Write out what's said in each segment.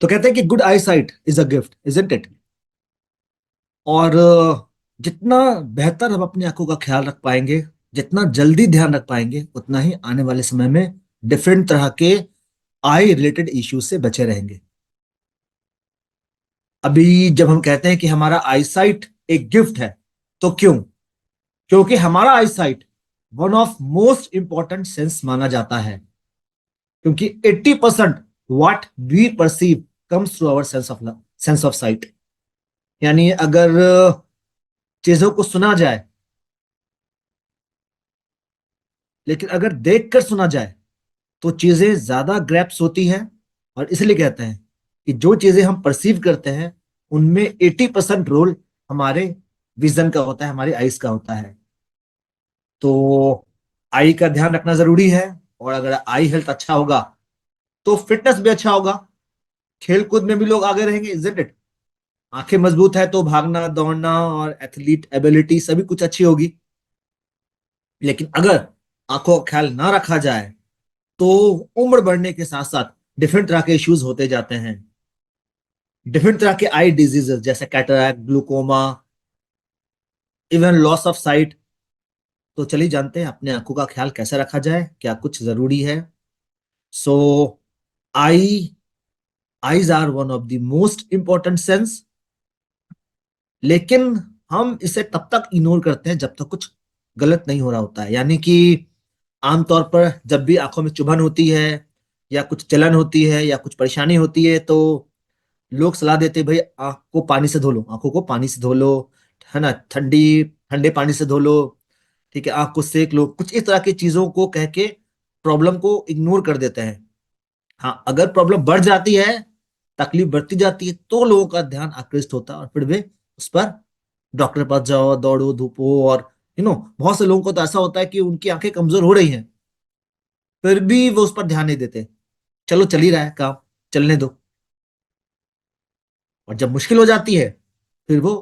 तो कहते हैं कि good I site is a gift, isn't it. और जितना बेहतर हम अपनी आंखों का ख्याल रख पाएंगे, जितना जल्दी ध्यान रख पाएंगे, उतना ही आने वाले समय में डिफरेंट तरह के आई रिलेटेड इश्यूज से बचे रहेंगे। अभी जब हम कहते हैं कि हमारा आई साइट एक गिफ्ट है, तो क्यों? क्योंकि हमारा eye sight one of most important sense माना जाता है। क्योंकि 80% what we perceive comes through our sense of sight. यानी अगर चीजों को सुना जाए, लेकिन अगर देख कर सुना जाए तो चीजें ज्यादा ग्रैप्स होती हैं। और इसलिए कहते हैं कि जो चीजें हम परसीव करते हैं उनमें 80% रोल हमारे विजन का होता है, हमारी आइज का होता है। तो आई का ध्यान रखना जरूरी है। और अगर आई हेल्थ अच्छा होगा तो फिटनेस भी अच्छा होगा, खेल कूद में भी लोग आगे रहेंगे, इजंट इट? आंखें मजबूत है तो भागना दौड़ना और एथलीट एबिलिटी सभी कुछ अच्छी होगी। लेकिन अगर आंखों का ख्याल ना रखा जाए तो उम्र बढ़ने के साथ साथ डिफरेंट तरह के इश्यूज होते जाते हैं। डिफरेंट तरह के आई डिजीजेस जैसे cataract, glaucoma, even loss of site. तो चलिए जानते हैं अपने आंखों का ख्याल कैसे रखा जाए, क्या कुछ जरूरी है। So eye eyes are one of the most important sense. लेकिन हम इसे तब तक इग्नोर करते हैं जब तक कुछ गलत नहीं हो रहा होता है। यानी कि आमतौर पर जब भी आंखों में चुभन होती है या कुछ जलन होती है या कुछ परेशानी होती है तो लोग सलाह देते हैं, भाई आंख को पानी से धो लो, आंखों को पानी से धो लो, है ना, ठंडे पानी से धो लो, ठीक है, आंख को सेक लो, कुछ इस तरह की चीजों को कह के प्रॉब्लम को इग्नोर कर देते हैं। हाँ, अगर प्रॉब्लम बढ़ जाती है, तकलीफ बढ़ती जाती है, तो लोगों का ध्यान आकृष्ट होता है और फिर वे उस पर डॉक्टर के पास जाओ, दौड़ो धूपो। और बहुत से लोगों को तो ऐसा होता है कि उनकी आंखें कमजोर हो रही हैं, फिर भी वो उस पर ध्यान नहीं देते। चलो चल ही रहा है काम, चलने दो। और जब मुश्किल हो जाती है फिर वो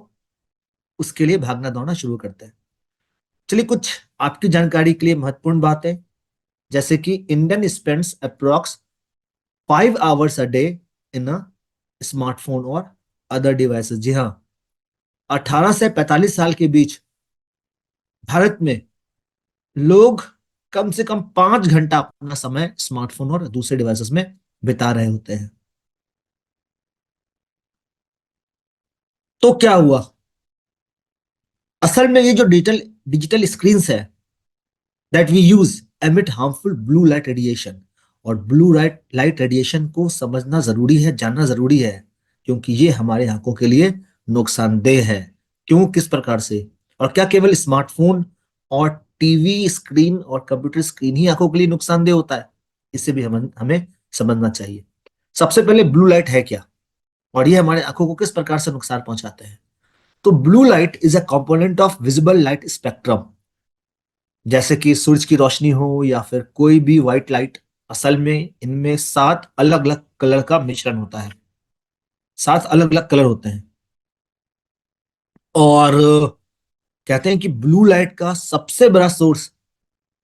उसके लिए भागना दौड़ना शुरू करते हैं। चलिए कुछ आपकी जानकारी के लिए महत्वपूर्ण बातें, जैसे कि Indian spends approx 5 hours a day in a smartphone और अदर डिवाइसेस। जी हाँ, 18 से 45 साल के बीच भारत में लोग कम से कम 5 घंटा अपना समय स्मार्टफोन और दूसरे डिवाइसेस में बिता रहे होते हैं। तो क्या हुआ? असल में ये जो डिजिटल डिजिटल स्क्रीन है that we use emit harmful blue light radiation. और ब्लू लाइट लाइट रेडिएशन को समझना जरूरी है, जानना जरूरी है, क्योंकि ये हमारे आंखों के लिए नुकसानदेह है। क्यों, किस प्रकार से? और क्या केवल स्मार्टफोन और टीवी स्क्रीन और कंप्यूटर स्क्रीन ही आंखों के लिए नुकसानदेह होता है? इसे भी हमें समझना चाहिए। सबसे पहले ब्लू लाइट है क्या, और ये हमारे आंखों को किस प्रकार से नुकसान पहुंचाते हैं? तो blue light is a component of visible light spectrum. जैसे कि सूरज की रोशनी हो या फिर कोई भी व्हाइट लाइट, असल में इनमें 7 अलग अलग कलर का मिश्रण होता है, 7 अलग अलग कलर होते हैं। और कहते हैं कि ब्लू लाइट का सबसे बड़ा सोर्स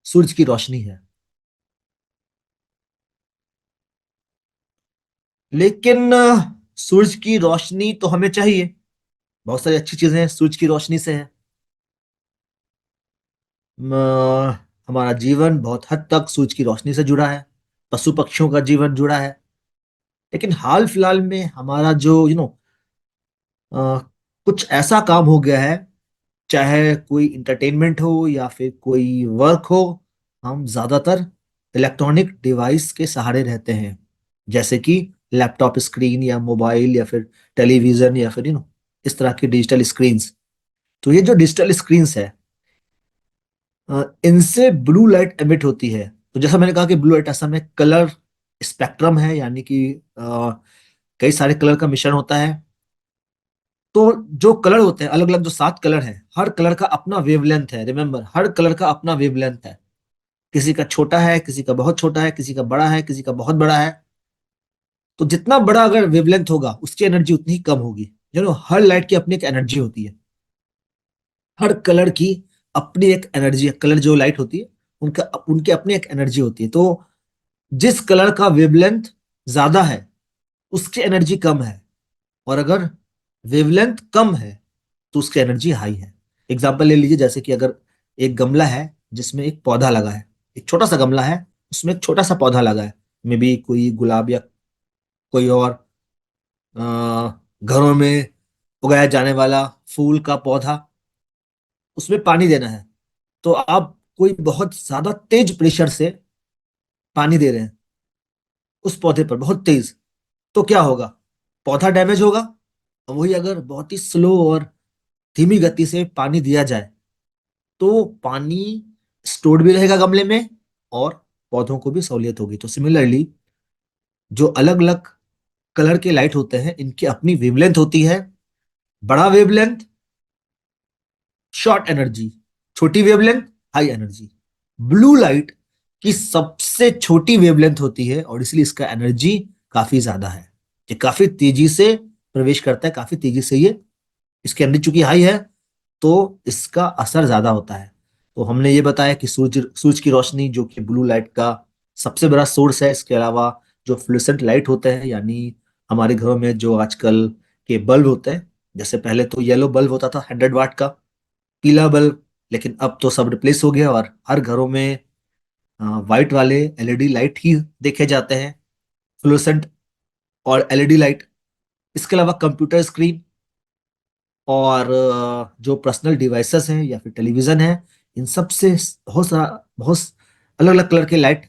सूरज की रोशनी है। लेकिन सूरज की रोशनी तो हमें चाहिए, बहुत सारी अच्छी चीजें हैं सूरज की रोशनी से है। हमारा जीवन बहुत हद तक सूरज की रोशनी से जुड़ा है, पशु पक्षियों का जीवन जुड़ा है। लेकिन हाल फिलहाल में हमारा जो कुछ ऐसा काम हो गया है, चाहे कोई इंटरटेनमेंट हो या फिर कोई वर्क हो, हम ज्यादातर इलेक्ट्रॉनिक डिवाइस के सहारे रहते हैं, जैसे कि लैपटॉप स्क्रीन या मोबाइल या फिर टेलीविजन या फिर इस तरह की डिजिटल स्क्रीन्स। तो ये जो डिजिटल स्क्रीन्स है, इनसे ब्लू लाइट एमिट होती है। तो जैसा मैंने कहा कि ब्लू लाइट असल में कलर स्पेक्ट्रम है, यानी कि कई सारे कलर का मिश्रण होता है। तो जो कलर होते हैं अलग अलग, जो 7 कलर हैं, हर कलर का अपना वेवलेंथ है। रिमेंबर, हर कलर का अपना वेवलेंथ है। किसी का छोटा है, किसी का बहुत छोटा है, किसी का बड़ा है, किसी का बहुत बड़ा है। तो जितना बड़ा अगर वेवलेंथ होगा उसकी एनर्जी उतनी ही कम होगी। हर लाइट की अपनी एक एनर्जी होती है, हर कलर की अपनी एक एनर्जी है। कलर जो लाइट होती है उनका उनकी अपनी एक एनर्जी होती है। तो जिस कलर का वेवलेंथ ज्यादा है उसकी एनर्जी कम है, और अगर वेवलेंथ कम है तो उसकी एनर्जी हाई है। एग्जाम्पल ले लीजिए, जैसे कि अगर एक गमला है जिसमें एक पौधा लगा है, एक छोटा सा गमला है, उसमें एक छोटा सा पौधा लगा है, मे बी कोई गुलाब या कोई और घरों में उगाया जाने वाला फूल का पौधा, उसमें पानी देना है। तो आप कोई बहुत ज्यादा तेज प्रेशर से पानी दे रहे हैं उस पौधे पर, बहुत तेज, तो क्या होगा? पौधा डैमेज होगा। और वही अगर बहुत ही स्लो और धीमी गति से पानी दिया जाए तो पानी स्टोर्ड भी रहेगा गमले में, और पौधों को भी सहूलियत होगी। तो सिमिलरली, जो अलग अलग कलर के लाइट होते हैं इनकी अपनी वेवलेंथ होती है। बड़ा वेवलेंथ शॉर्ट एनर्जी, छोटी wavelength high energy. Blue light की सबसे छोटी वेवलेंथ होती है और इसलिए इसका एनर्जी काफी ज्यादा है। ये काफी तेजी से प्रवेश करता है, काफी तेजी से ये, इसकी एनर्जी चूंकि हाई है तो इसका असर ज्यादा होता है। तो हमने ये बताया कि सूरज की रोशनी जो कि ब्लू लाइट का सबसे बड़ा सोर्स है। इसके अलावा जो फ्लुसेंट लाइट होते हैं, यानी हमारे घरों में जो आजकल के बल्ब होते हैं, जैसे पहले तो येलो बल्ब होता था 100 वाट का, पीला बल्ब, लेकिन अब तो सब रिप्लेस हो गया और हर घरों में व्हाइट वाले एलईडी लाइट ही देखे जाते हैं, फ्लुसेंट और एलईडी लाइट। इसके अलावा कंप्यूटर स्क्रीन और जो पर्सनल डिवाइसेस हैं या फिर टेलीविजन है, इन सब से बहुत अलग अलग कलर के लाइट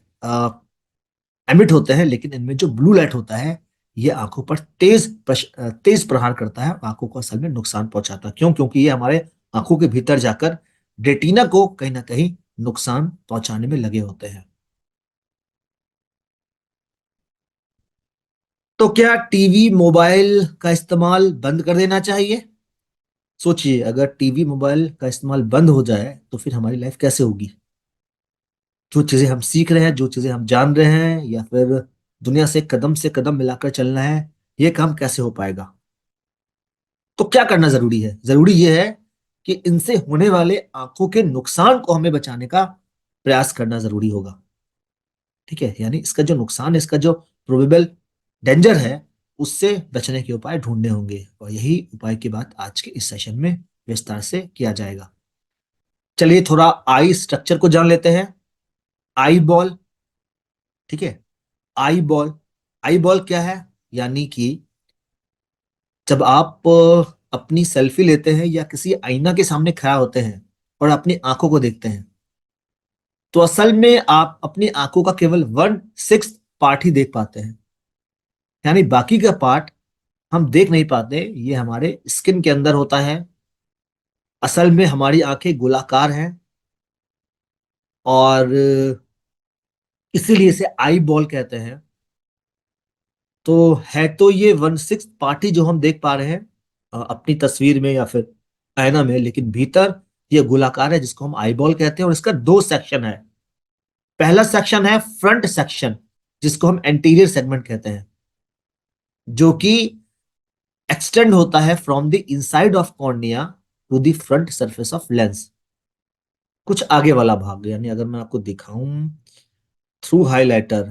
एमिट होते हैं, लेकिन इनमें जो ब्लू लाइट होता है ये आंखों पर तेज प्रहार करता है, आंखों को असल में नुकसान पहुंचाता है। क्यों? क्योंकि ये हमारे आंखों के भीतर जाकर रेटिना को कहीं ना कहीं नुकसान पहुंचाने में लगे होते हैं। तो क्या टीवी मोबाइल का इस्तेमाल बंद कर देना चाहिए? सोचिए, अगर टीवी मोबाइल का इस्तेमाल बंद हो जाए तो फिर हमारी लाइफ कैसे होगी? जो चीजें हम सीख रहे हैं, जो चीजें हम जान रहे हैं, या फिर दुनिया से कदम मिलाकर चलना है, ये काम कैसे हो पाएगा? तो क्या करना जरूरी है? जरूरी ये है कि इनसे होने वाले आंखों के नुकसान को हमें बचाने का प्रयास करना जरूरी होगा। ठीक है, यानी इसका जो नुकसान है, इसका जो प्रोबेबल डेंजर है, उससे बचने के उपाय ढूंढने होंगे, और यही उपाय की बात आज के इस सेशन में विस्तार से किया जाएगा। चलिए थोड़ा आई स्ट्रक्चर को जान लेते हैं। आई बॉल, ठीक है, आई बॉल। आई बॉल क्या है? यानी कि जब आप अपनी सेल्फी लेते हैं या किसी आईना के सामने खड़ा होते हैं और अपनी आंखों को देखते हैं, तो असल में आप अपनी आंखों का केवल 1/6 पार्ट ही देख पाते हैं, यानी बाकी का पार्ट हम देख नहीं पाते। ये हमारे स्किन के अंदर होता है। असल में हमारी आंखें गोलाकार हैं, और इसीलिए इसे आई बॉल कहते हैं। तो है तो ये 1/6 पार्टी जो हम देख पा रहे हैं अपनी तस्वीर में या फिर आईना में, लेकिन भीतर ये गोलाकार है जिसको हम आई बॉल कहते हैं, और इसका दो सेक्शन है। पहला सेक्शन है फ्रंट सेक्शन, जिसको हम एंटीरियर सेगमेंट कहते हैं, जो कि एक्सटेंड होता है from the inside of cornea to the front surface of lens. कुछ आगे वाला भाग, यानी अगर मैं आपको दिखाऊं थ्रू हाइलाइटर,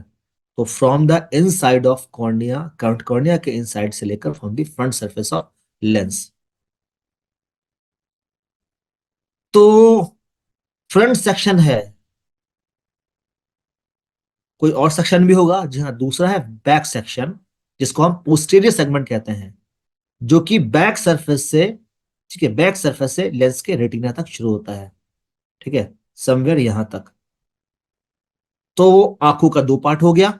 तो from the inside of cornea, cornea के इनसाइड से लेकर from the front surface of lens. तो फ्रंट सेक्शन है, कोई और सेक्शन भी होगा? जी हाँ, दूसरा है बैक सेक्शन, जिसको हम पोस्टीरियर सेगमेंट कहते हैं, जो कि बैक सरफेस से, ठीक है, बैक सरफेस से लेंस के रेटिना तक शुरू होता है। ठीक है, समवेयर यहां तक। तो आंखों का दो पार्ट हो गया,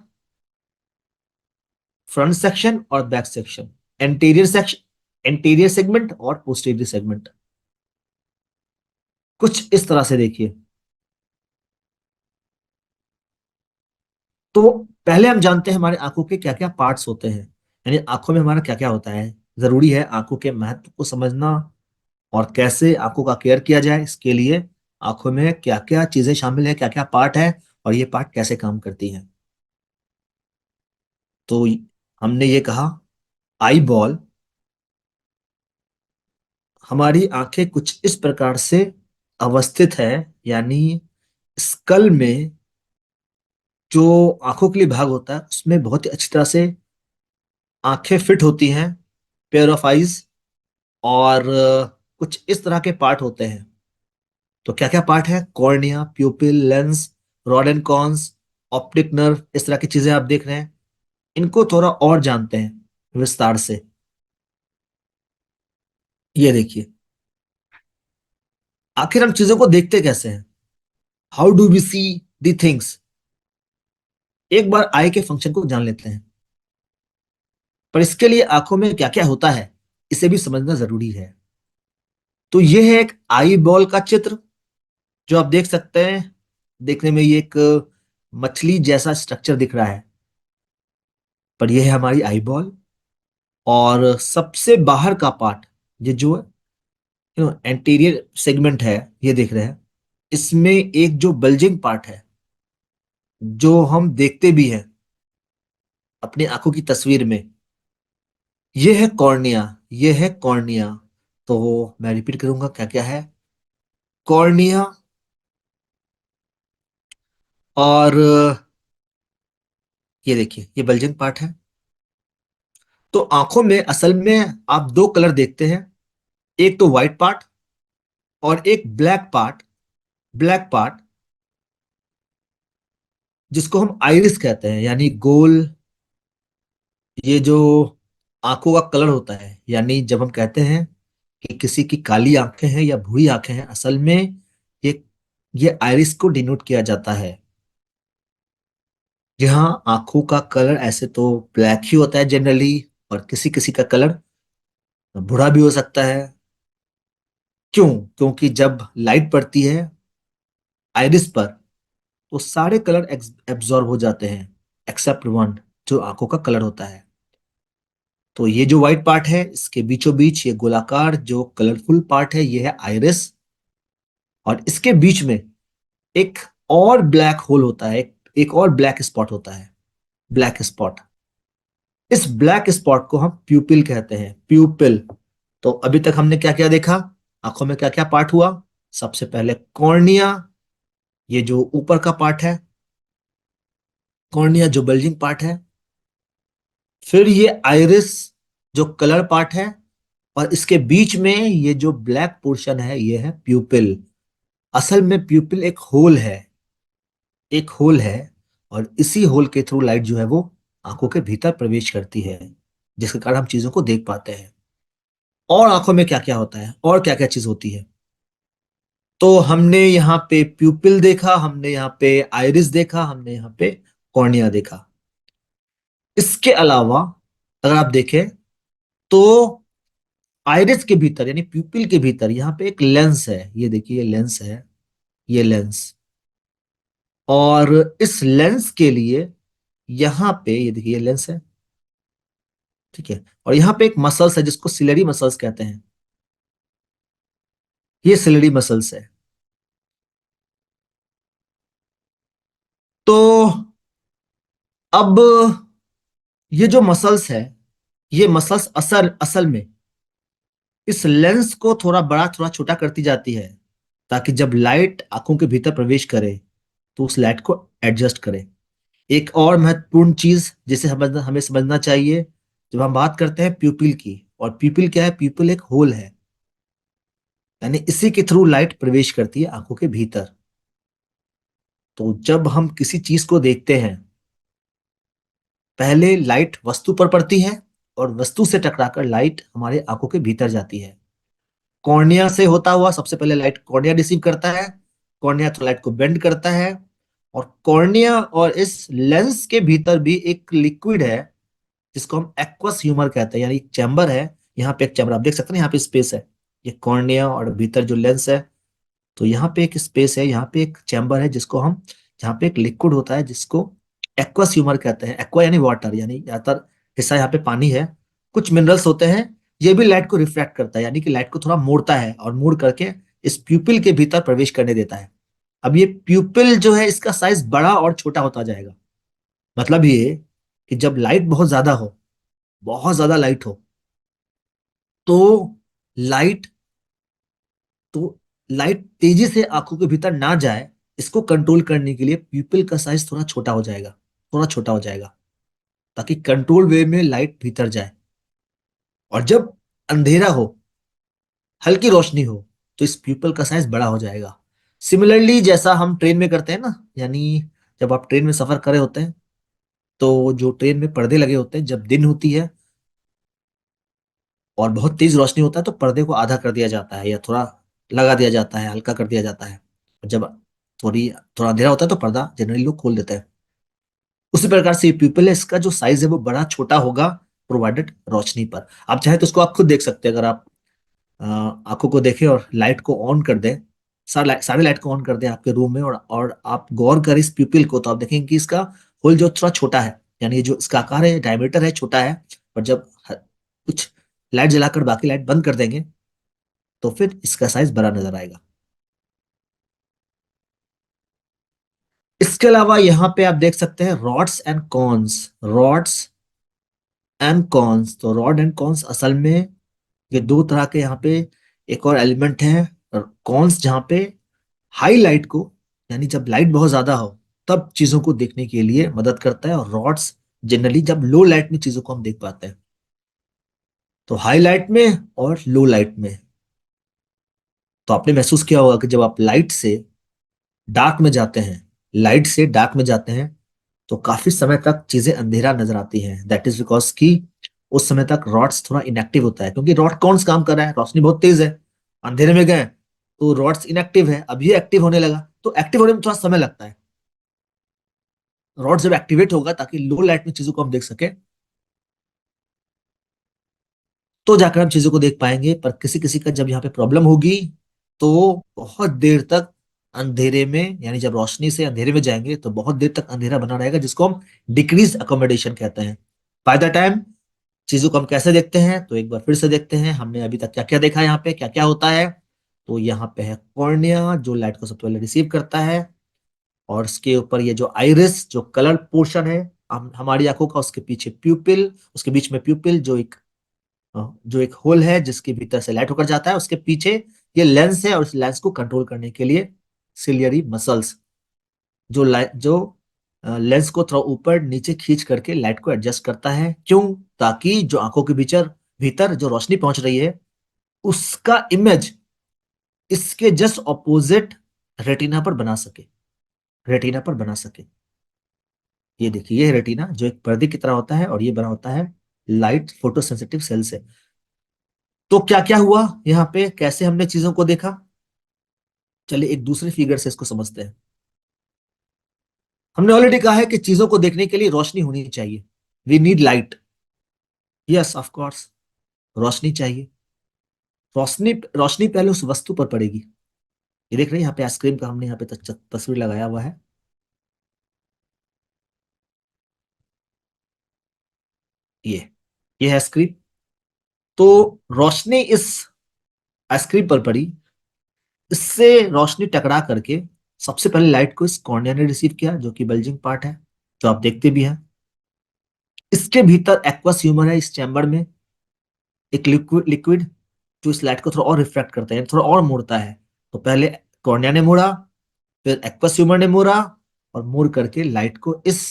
फ्रंट सेक्शन और back section, anterior section, anterior segment और पोस्टीरियर सेगमेंट। कुछ इस तरह से देखिए। तो पहले हम जानते हैं हमारे आंखों के क्या क्या पार्ट्स होते हैं, यानी आंखों में हमारा क्या क्या होता है। जरूरी है आंखों के महत्व को समझना, और कैसे आंखों का केयर किया जाए, इसके लिए आंखों में क्या क्या चीजें शामिल है, क्या क्या पार्ट है, और ये पार्ट कैसे काम करती हैं। तो हमने ये कहा, आई बॉल, हमारी आंखें कुछ इस प्रकार से अवस्थित है, यानी स्कल में जो आंखों के लिए भाग होता है उसमें बहुत ही अच्छी तरह से आंखें फिट होती हैं, पेयर ऑफ आईज, और कुछ इस तरह के पार्ट होते हैं। तो क्या क्या पार्ट है? Cornea, प्यूपिल, lens, rod and cons, optic nerve, इस तरह की चीजें आप देख रहे हैं। इनको थोड़ा और जानते हैं विस्तार से। ये देखिए, आखिर हम चीजों को देखते कैसे हैं? How do we see the things? एक बार आई के फंक्शन को जान लेते हैं, पर इसके लिए आंखों में क्या क्या होता है इसे भी समझना जरूरी है। तो ये है एक आई बॉल का चित्र, जो आप देख सकते हैं। देखने में ये एक मछली जैसा स्ट्रक्चर दिख रहा है, पर यह है हमारी आई बॉल। और सबसे बाहर का पार्ट, ये जो एंटीरियर सेगमेंट है, ये देख रहे हैं। इसमें एक जो बल्जिंग पार्ट है, जो हम देखते भी हैं अपनी आंखों की तस्वीर में, ये है कॉर्निया। ये है कॉर्निया। तो मैं रिपीट करूंगा क्या क्या है। कॉर्निया, और ये देखिए, ये बल्जिंग पार्ट है। तो आंखों में असल में आप दो कलर देखते हैं, एक तो व्हाइट पार्ट और एक ब्लैक पार्ट। ब्लैक पार्ट जिसको हम आइरिस कहते हैं, यानी गोल। ये जो आंखों का कलर होता है, यानी जब हम कहते हैं कि किसी की काली आंखें हैं या भूरी आंखें हैं, असल में ये ये आइरिस को डिनोट किया जाता है। जहाँ आंखों का कलर ऐसे तो ब्लैक ही होता है जनरली, और किसी किसी का कलर भूरा भी हो सकता है। क्यों? क्योंकि जब लाइट पड़ती है आइरिस पर, तो सारे कलर एब्जॉर्ब हो जाते हैं, एक्सेप्ट वन, जो आंखों का कलर होता है। तो ये जो व्हाइट पार्ट है, इसके बीचों बीच ये गोलाकार जो कलरफुल पार्ट है, ये है आइरिस। और इसके बीच में एक और ब्लैक होल होता है, एक और ब्लैक स्पॉट होता है, ब्लैक स्पॉट। इस ब्लैक स्पॉट को हम प्यूपिल कहते हैं, प्यूपिल। तो अभी तक हमने क्या क्या देखा? आंखों में क्या क्या पार्ट हुआ? सबसे पहले कॉर्निया, ये जो ऊपर का पार्ट है, कॉर्निया जो बल्जिंग पार्ट है। फिर ये आइरिस जो कलर पार्ट है, और इसके बीच में ये जो ब्लैक पोर्शन है, ये है प्यूपिल। असल में प्यूपिल एक होल है, एक होल है। और इसी होल के थ्रू लाइट जो है वो आंखों के भीतर प्रवेश करती है, जिसके कारण हम चीजों को देख पाते हैं। और आंखों में क्या क्या होता है, और क्या क्या चीज होती है? तो हमने यहाँ पे प्यूपिल देखा, हमने यहाँ पे आइरिस देखा, हमने यहाँ पे कॉर्निया देखा। इसके अलावा अगर आप देखें, तो आइरिस के भीतर यानी प्यूपिल के भीतर यहाँ पे एक लेंस है। ये देखिए, ये लेंस है, ये लेंस। और इस लेंस के लिए यहाँ पे ये देखिए, ये लेंस है, ठीक है। और यहाँ पे एक मसल्स है जिसको सिलरी मसल्स कहते हैं। ये सिलरी मसल्स है। तो अब ये जो मसल्स है, ये मसल्स असल असल में इस लेंस को थोड़ा बड़ा थोड़ा छोटा करती जाती है, ताकि जब लाइट आंखों के भीतर प्रवेश करे तो उस लाइट को एडजस्ट करे। एक और महत्वपूर्ण चीज जिसे हमें समझना चाहिए, जब हम बात करते हैं प्यूपिल की, और प्यूपिल क्या है? प्यूपिल एक होल है, यानी इसी के थ्रू लाइट प्रवेश करती है आंखों के भीतर। तो जब हम किसी चीज को देखते हैं, पहले लाइट वस्तु पर पड़ती है, और वस्तु से टकराकर लाइट हमारे आंखों के भीतर जाती है। कॉर्निया से होता हुआ सबसे पहले लाइट कॉर्निया रिसीव करता है, कॉर्निया तो लाइट को बेंड करता है। और कॉर्निया और इस लेंस के भीतर भी एक लिक्विड है, जिसको हम एक्वस ह्यूमर कहते हैं, यानी चैम्बर है। यहाँ पे एक चैम्बर आप देख सकते हैं, यहाँ पे स्पेस है। ये कॉर्निया और भीतर जो लेंस है, तो यहाँ पे एक स्पेस है, यहाँ पे एक चैम्बर है, जिसको हम, जहाँ पे एक लिक्विड होता है जिसको एक्वस ह्यूमर कहते हैं। एक्वा यानी वाटर, यानी ज्यादातर हिस्सा यहाँ पे पानी है। कुछ मिनरल्स होते हैं। ये भी लाइट को रिफ्लेक्ट करता है, यानी कि लाइट को थोड़ा मोड़ता है, और मोड़ करके इस प्यूपिल के भीतर प्रवेश करने देता है। अब ये प्यूपिल जो है, इसका साइज बड़ा और छोटा होता जाएगा। मतलब ये कि जब लाइट बहुत ज्यादा हो, बहुत ज्यादा लाइट हो, तो लाइट तो लाइट तेजी से आंखों के भीतर ना जाए, इसको कंट्रोल करने के लिए प्यूपिल का साइज थोड़ा छोटा हो जाएगा, थोड़ा छोटा हो जाएगा। ताकि कंट्रोल वे में लाइट भीतर जाए। और जब अंधेरा हो, हल्की रोशनी हो, तो इस प्यूपल का साइज बड़ा हो जाएगा। सिमिलरली जैसा हम ट्रेन में करते हैं ना, यानी जब आप ट्रेन में सफर कर रहे होते हैं, तो जो ट्रेन में पर्दे लगे होते हैं, जब दिन होती है और बहुत तेज रोशनी होता है तो पर्दे को आधा कर दिया जाता है या थोड़ा लगा दिया जाता है, हल्का कर दिया जाता है। और जब थोड़ी थोड़ा अंधेरा होता है तो पर्दा जनरली लोग खोल देते हैं। उसी प्रकार से ये प्यूपल है, इसका जो साइज है वो बड़ा छोटा होगा प्रोवाइडेड रोशनी पर। आप चाहे तो उसको आप खुद देख सकते हैं। अगर आप आंखों को देखें और लाइट को ऑन कर दें, सारे लाइट को ऑन कर दें आपके रूम में, और आप गौर करें इस प्यूपिल को, तो आप देखेंगे कि इसका होल जो थोड़ा छोटा है, यानी जो इसका आकार है, डायमीटर है, छोटा है। और जब कुछ लाइट जलाकर बाकी लाइट बंद कर देंगे तो फिर इसका साइज बड़ा नजर आएगा। इसके अलावा यहाँ पे आप देख सकते हैं rods and cons. Rods and cons, तो रॉड एंड कॉन्स असल में ये दो तरह के यहाँ पे एक और एलिमेंट है। कॉन्स जहाँ पे हाई लाइट को, यानी जब लाइट बहुत ज्यादा हो तब चीजों को देखने के लिए मदद करता है, और रॉड्स जनरली जब लो लाइट में चीजों को हम देख पाते हैं। तो हाई लाइट में और लो लाइट में, तो आपने महसूस किया होगा कि जब आप लाइट से डार्क में जाते हैं, लाइट से डार्क में जाते हैं, तो काफी समय तक चीजें अंधेरा नजर आती हैं। दैट इज बिकॉज कि उस समय तक रॉड्स थोड़ा इनएक्टिव होता है, क्योंकि रॉड कौन सा काम कर रहा है, रोशनी बहुत तेज है, अंधेरे में गए तो रॉड्स इनएक्टिव है। अब ये एक्टिव होने लगा, तो एक्टिव होने में थोड़ा समय लगता है। रॉड जब एक्टिवेट होगा ताकि लो लाइट में चीजों को हम देख सके, तो जाकर हम चीजों को देख पाएंगे। पर किसी किसी का जब यहाँ पे प्रॉब्लम होगी तो बहुत देर तक अंधेरे में, यानी जब रोशनी से अंधेरे में जाएंगे तो बहुत देर तक अंधेरा बना रहेगा, जिसको हम डिक्रीज अकोमोडेशन कहते हैं। बाय द टाइम चीजों को हम कैसे देखते हैं, तो एक बार फिर से देखते हैं हमने अभी तक क्या क्या देखा, यहाँ पे क्या क्या होता है। तो यहाँ पे है कॉर्निया, जो लाइट को सबसे पहले रिसीव करता है, और उसके ऊपर ये जो आइरिस, जो कलर पोर्शन है हमारी आंखों का, उसके पीछे प्यूपिल, उसके बीच में प्यूपिल जो एक होल है जिसके भीतर से लाइट होकर जाता है, उसके पीछे ये लेंस है, और इस लेंस को कंट्रोल करने के लिए सिलियरी मसल्स, जो लेंस को थोड़ा ऊपर नीचे खींच करके लाइट को एडजस्ट करता है। क्यों? ताकि जो आंखों के भीतर भीतर जो रोशनी पहुंच रही है उसका इमेज इसके जस्ट ऑपोजिट रेटिना पर बना सके, रेटिना पर बना सके। ये देखिए, ये है रेटिना जो एक पर्दे की तरह होता है, और ये बना होता है लाइट फोटोसेंसिटिव सेल से। तो क्या क्या हुआ यहाँ पे, कैसे हमने चीजों को देखा, चलिए एक दूसरे फिगर से इसको समझते हैं। हमने ऑलरेडी कहा है कि चीजों को देखने के लिए रोशनी होनी चाहिए, we need light. Yes of course, रोशनी चाहिए। रोशनी रोशनी पहले उस वस्तु पर पड़ेगी। ये देख रहे हैं यहाँ पे आइसक्रीम का हमने यहाँ पे तस्वीर लगाया हुआ है। ये ये है आइसक्रीम। तो रोशनी इस आइसक्रीम पर पड़ी, इससे रोशनी टकरा करके सबसे पहले लाइट को इस कॉर्निया ने रिसीव किया, जो कि बल्जिंग पार्ट है, जो आप देखते भी हैं। इसके भीतर एक्वस ह्यूमर है, इस चैम्बर में एक लिक्विड लिक्विड जो इस लाइट को थोड़ा और रिफ्रैक्ट करता है, थोड़ा और मोड़ता है। तो पहले कॉर्निया ने मोड़ा, फिर एक्वस ह्यूमर ने मोड़ा, और मोड़ करके लाइट को इस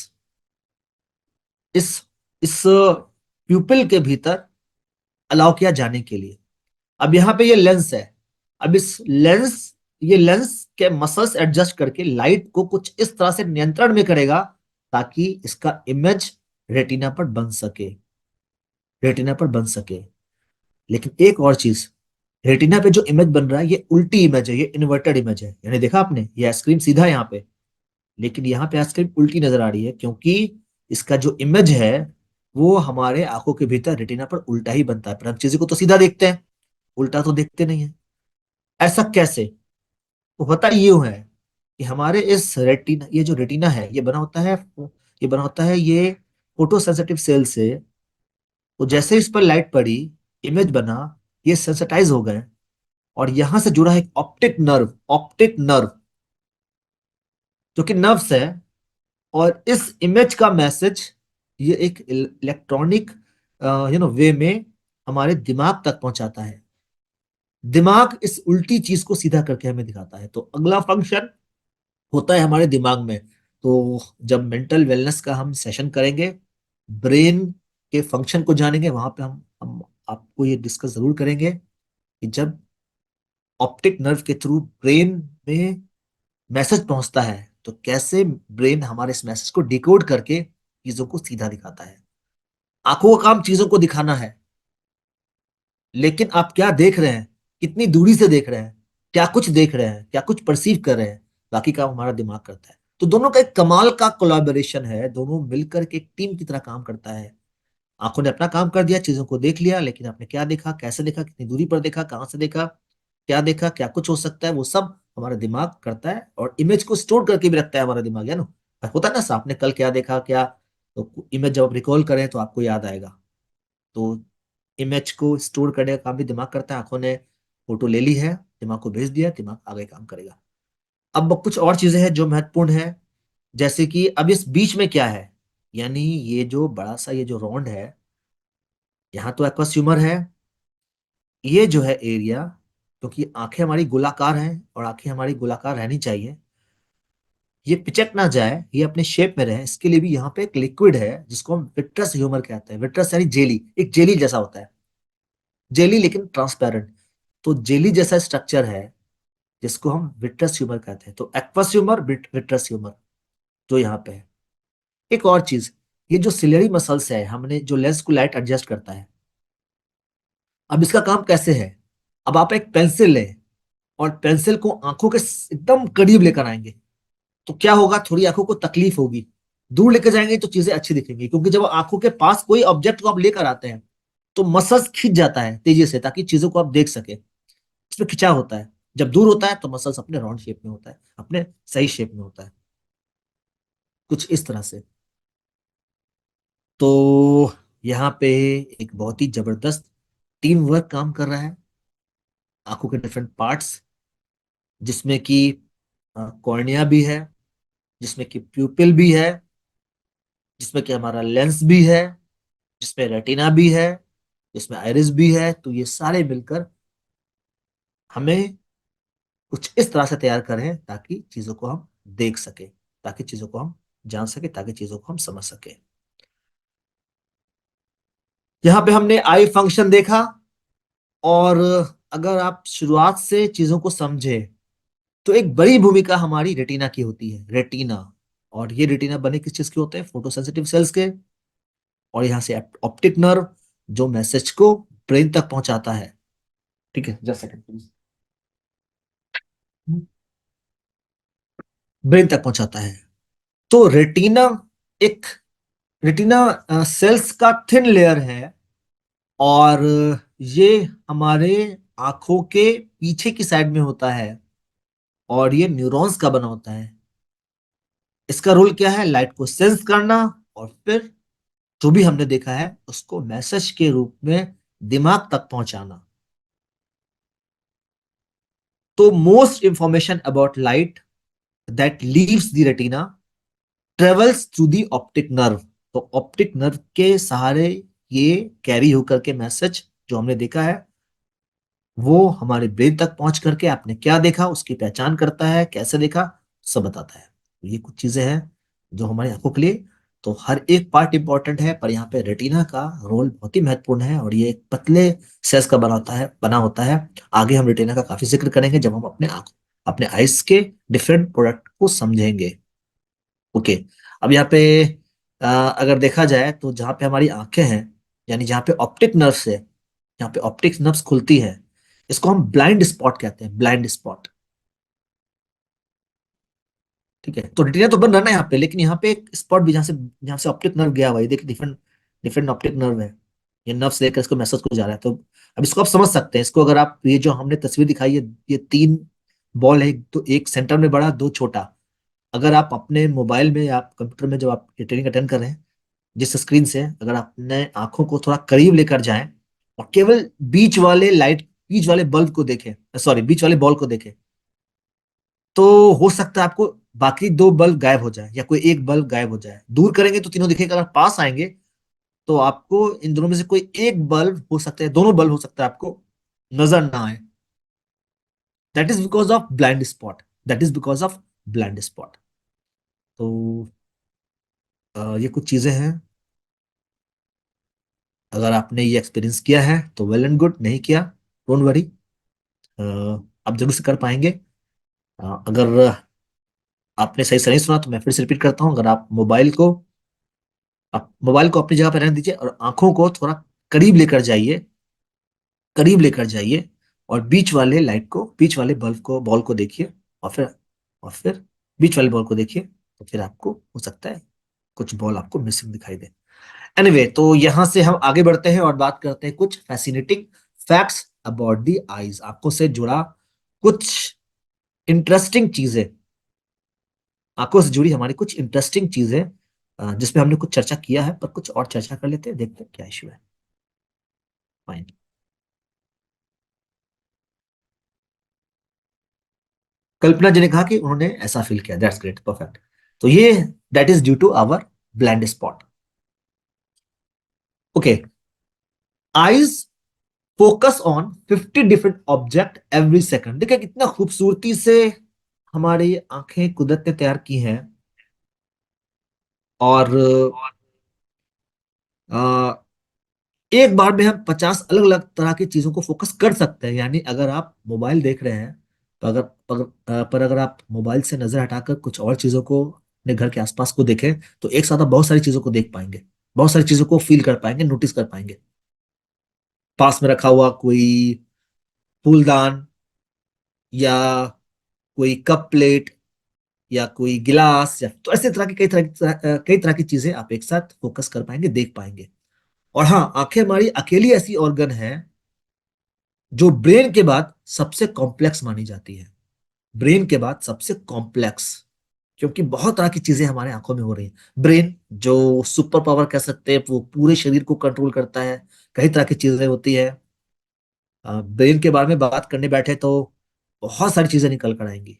इस प्यूपिल के भीतर अलाउ किया जाने के लिए। अब यहाँ पे ये लेंस है। अब ये लेंस के मसल्स एडजस्ट करके लाइट को कुछ इस तरह से नियंत्रण में करेगा ताकि इसका इमेज रेटिना पर बन सके, रेटिना पर बन सके। लेकिन एक और चीज, रेटिना पे जो इमेज बन रहा है ये उल्टी इमेज है, ये इन्वर्टेड इमेज है। यानी देखा आपने, ये आइसक्रीम सीधा है यहाँ पे, लेकिन यहाँ पे आइसक्रीम उल्टी नजर आ रही है, क्योंकि इसका जो इमेज है वो हमारे आंखों के भीतर रेटिना पर उल्टा ही बनता है। पर हम चीजों को तो सीधा देखते हैं, उल्टा तो देखते नहीं है। ऐसा कैसे? तो होता यूं है कि हमारे इस रेटिना, ये जो रेटिना है ये बना होता है ये फोटो सेंसिटिव सेल से। तो जैसे इस पर लाइट पड़ी, इमेज बना, ये सेंसिटाइज हो गए, और यहां से जुड़ा है एक ऑप्टिक नर्व जो कि नर्व्स है। और इस इमेज का मैसेज ये एक इलेक्ट्रॉनिक वे में हमारे दिमाग तक पहुंचाता है। दिमाग इस उल्टी चीज को सीधा करके हमें दिखाता है। तो अगला फंक्शन होता है हमारे दिमाग में। तो जब मेंटल वेलनेस का हम सेशन करेंगे, ब्रेन के फंक्शन को जानेंगे, वहां पे हम आपको ये डिस्कस जरूर करेंगे कि जब ऑप्टिक नर्व के थ्रू ब्रेन में मैसेज पहुंचता है तो कैसे ब्रेन हमारे इस मैसेज को डिकोड करके चीजों को सीधा दिखाता है। आंखों का काम चीजों को दिखाना है, लेकिन आप क्या देख रहे हैं, कितनी दूरी से देख रहे हैं, क्या कुछ देख रहे हैं, क्या कुछ परसीव कर रहे हैं, बाकी काम हमारा दिमाग करता है। तो दोनों का एक कमाल का कोलैबोरेशन है, दोनों मिलकर के एक टीम की तरह काम करता है। आंखों ने अपना काम कर दिया, चीजों को देख लिया, लेकिन आपने क्या देखा, कैसे देखा, कितनी दूरी पर देखा, कहां से देखा, क्या कुछ हो सकता है, वो सब हमारा दिमाग करता है। और इमेज को स्टोर करके भी रखता है हमारा दिमाग, है ना। होता है ना, आपने कल क्या देखा, क्या, तो इमेज जब आप रिकॉल करें तो आपको याद आएगा। तो इमेज को स्टोर करने का काम भी दिमाग करता है। आंखों ने फोटो ले ली है, दिमाग को भेज दिया, दिमाग आगे काम करेगा। अब कुछ और चीजें हैं जो महत्वपूर्ण है, जैसे कि अब इस बीच में क्या है, यानी ये जो बड़ा सा ये जो राउंड है, यहाँ तो एक्वस ह्यूमर है। ये जो है एरिया, क्योंकि आंखें हमारी गोलाकार हैं और आंखें हमारी गोलाकार रहनी चाहिए, ये पिचक ना जाए, ये अपने शेप में रहे, इसके लिए भी यहाँ पे एक लिक्विड है जिसको हम विट्रस ह्यूमर कहते हैं। विट्रस यानी जेली, एक जेली जैसा होता है, जेली लेकिन ट्रांसपेरेंट। तो जेली जैसा स्ट्रक्चर है जिसको हम विट्रस ह्यूमर कहते हैं। तो एक्वस ह्यूमर, विट्रस ह्यूमर जो यहाँ पे है। एक और चीज, ये जो सिलेरी मसल्स है, हमने जो लेंस को लाइट एडजस्ट करता है, अब इसका काम कैसे है। अब आप एक पेंसिल लें और पेंसिल को आंखों के एकदम करीब लेकर आएंगे, तो क्या होगा, थोड़ी आंखों को तकलीफ होगी। दूर लेकर जाएंगे तो चीजें अच्छी दिखेंगी, क्योंकि जब आंखों के पास कोई ऑब्जेक्ट को आप लेकर आते हैं तो मसल्स खींच जाता है तेजी से, ताकि चीजों को आप देख सके। इसमें खिंचाव होता है। जब दूर होता है तो मसल्स अपने राउंड शेप में होता है, अपने सही शेप में होता है, कुछ इस तरह से। तो यहाँ पे एक बहुत ही जबरदस्त टीम वर्क काम कर रहा है, आंखों के डिफरेंट पार्ट्स, जिसमें कि कॉर्निया भी है, जिसमें कि प्यूपिल भी है, जिसमें कि हमारा लेंस भी है, जिसमें रेटिना भी है, जिसमें आइरिस भी है। तो ये सारे मिलकर हमें कुछ इस तरह से तैयार करें ताकि चीजों को हम देख सके, ताकि चीजों को हम जान सके, ताकि चीजों को हम समझ सके। यहाँ पे हमने आई फंक्शन देखा, और अगर आप शुरुआत से चीजों को समझे तो एक बड़ी भूमिका हमारी रेटिना की होती है, रेटिना। और ये रेटिना बने किस चीज के होते हैं, फोटोसेंसिटिव सेल्स के। और यहाँ से ऑप्टिक नर्व जो मैसेज को ब्रेन तक पहुंचाता है। ठीक है, जस्ट सेकंड प्लीज। ब्रेन तक पहुंचाता है। तो एक रेटिना सेल्स का थिन लेयर है, और ये हमारे आंखों के पीछे की साइड में होता है, और ये न्यूरॉन्स का बना होता है। इसका रोल क्या है, लाइट को सेंस करना, और फिर जो भी हमने देखा है उसको मैसेज के रूप में दिमाग तक पहुंचाना। तो most information about light that leaves the retina travels through the optic nerve. तो ऑप्टिक नर्व के सहारे ये कैरी होकर के मैसेज जो हमने देखा है वो हमारे ब्रेन तक पहुंच करके आपने क्या देखा उसकी पहचान करता है, कैसे देखा सब बताता है। तो ये कुछ चीजें हैं जो हमारी आंखों के लिए, तो हर एक पार्ट इंपॉर्टेंट है, पर यहाँ पे रेटिना का रोल बहुत ही महत्वपूर्ण है, और ये एक पतले सेल्स का बना होता है। आगे हम रेटिना का काफी जिक्र करेंगे जब हम अपने आइस के डिफरेंट प्रोडक्ट को समझेंगे। ओके। अब यहाँ पे अगर देखा जाए तो जहाँ पे हमारी आंखें हैं, यानी जहाँ पे ऑप्टिक नर्व्स है, जहाँ पे ऑप्टिक नर्व्स खुलती है, इसको हम ब्लाइंड स्पॉट कहते हैं, ब्लाइंड स्पॉट। ठीक है, तो रेटिना तो बन रहा है ना यहाँ पे, लेकिन यहाँ पे एक स्पॉट भी जहाँ से ऑप्टिक नर्व गया हुआ है, देखिए डिफरेंट डिफरेंट ऑप्टिक नर्व है। ये नर्व से लेकर इसको मैसेज को जा रहा है। तो अब इसको आप समझ सकते हैं, इसको अगर आप, ये जो हमने तस्वीर दिखाई है, ये तीन बॉल है, तो एक सेंटर में बड़ा, दो छोटा। अगर आप अपने मोबाइल में या कंप्यूटर में जब आप ट्रेनिंग अटेंड कर रहे हैं, जिस स्क्रीन से अगर अपने आंखों को थोड़ा करीब लेकर जाएं और केवल बीच वाले बल्ब को देखें, सॉरी, बीच वाले बॉल को देखें, तो हो सकता है आपको बाकी दो बल्ब गायब हो जाए या कोई एक बल्ब गायब हो जाए। दूर करेंगे तो तीनों दिखेगा, अगर पास आएंगे तो आपको इन दोनों में से कोई एक बल्ब हो सकता है, दोनों बल्ब हो सकता है आपको नजर ना आए। That is because of blind spot, that is because of blind spot. तो ये कुछ चीजें हैं अगर आपने ये एक्सपीरियंस किया है तो वेल एंड गुड, नहीं किया डोंट वरी, आप जरूर से कर पाएंगे। अगर आपने सही से नहीं सुना तो मैं फिर से रिपीट करता हूँ। अगर आप मोबाइल को अपनी जगह पर रहने दीजिए और आंखों को थोड़ा करीब लेकर जाइए, करीब लेकर जाइए, और बीच वाले लाइट को, बीच वाले बल्ब को, बॉल को देखिए, और फिर बीच वाले बॉल को देखिए, तो फिर आपको हो सकता है कुछ बॉल आपको मिसिंग दिखाई दे। एनीवे, तो यहां से हम आगे बढ़ते हैं और बात करते हैं कुछ fascinating facts about the eyes, आंखों से जुड़ा कुछ इंटरेस्टिंग चीजें, आंखों से जुड़ी हमारी कुछ इंटरेस्टिंग चीजें, जिसमें हमने कुछ चर्चा किया है, पर कुछ और चर्चा कर लेते हैं, देखते हैं क्या इशू है। फाइन। कल्पना जी ने कहा कि उन्होंने ऐसा फील किया, दैट्स ग्रेट, परफेक्ट। तो ये that is due to our blind spot. Okay, eyes focus on 50 different object every second. देखिए कितना खूबसूरती से हमारी आंखें कुदरत ने तैयार की हैं, और अ, एक बार में हम 50 अलग अलग तरह की चीजों को फोकस कर सकते हैं। यानी अगर आप मोबाइल देख रहे हैं, तो पर अगर आप मोबाइल से नजर हटाकर कुछ और चीजों को, अपने घर के आसपास को देखें, तो एक साथ आप बहुत सारी चीजों को देख पाएंगे, बहुत सारी चीजों को फील कर पाएंगे, नोटिस कर पाएंगे। पास में रखा हुआ कोई फूलदान, या कोई कप प्लेट, या कोई गिलास, या तो ऐसे तरह की कई तरह की चीजें आप एक साथ फोकस कर पाएंगे, देख पाएंगे। और हाँ, आंखें हमारी अकेली ऐसी ऑर्गन है जो ब्रेन के बाद सबसे कॉम्प्लेक्स मानी जाती है। ब्रेन के बाद सबसे कॉम्प्लेक्स, क्योंकि बहुत तरह की चीजें हमारे आंखों में हो रही हैं। ब्रेन जो सुपर पावर कह सकते हैं, वो पूरे शरीर को कंट्रोल करता है, कई तरह की चीजें होती है। ब्रेन के बारे में बात करने बैठे तो बहुत सारी चीजें निकल कर आएंगी।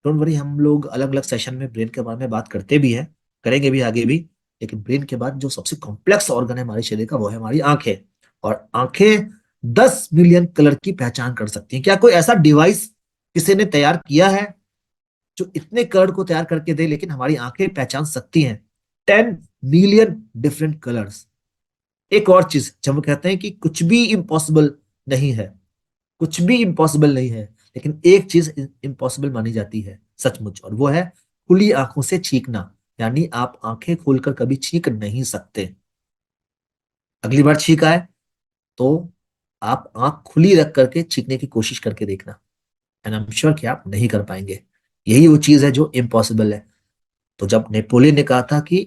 डोंट वरी, हम लोग अलग अलग सेशन में ब्रेन के बारे में बात करते भी हैं, करेंगे भी आगे भी। लेकिन ब्रेन के बाद जो सबसे कॉम्प्लेक्स ऑर्गन है हमारे शरीर का, वो है हमारी आंखें। और आंखें 10 मिलियन कलर की पहचान कर सकती हैं। क्या कोई ऐसा डिवाइस किसी ने तैयार किया है जो इतने कलर को तैयार करके दे, लेकिन हमारी आंखें पहचान सकती हैं 10 मिलियन डिफरेंट कलर्स। एक और चीज, जब हम कहते हैं कि कुछ भी इम्पॉसिबल नहीं है, कुछ भी इम्पॉसिबल नहीं है, लेकिन एक चीज इम्पॉसिबल मानी जाती है सचमुच, और वो है खुली आंखों से छींकना। यानी आप आंखें खोलकर कभी छींक नहीं सकते। अगली बार छींक आए तो आप आंख खुली रख करके छींकने की कोशिश करके देखना, एंड आई एम श्योर कि आप नहीं कर पाएंगे। यही वो चीज है जो इम्पॉसिबल है। तो जब नेपोलियन ने कहा था कि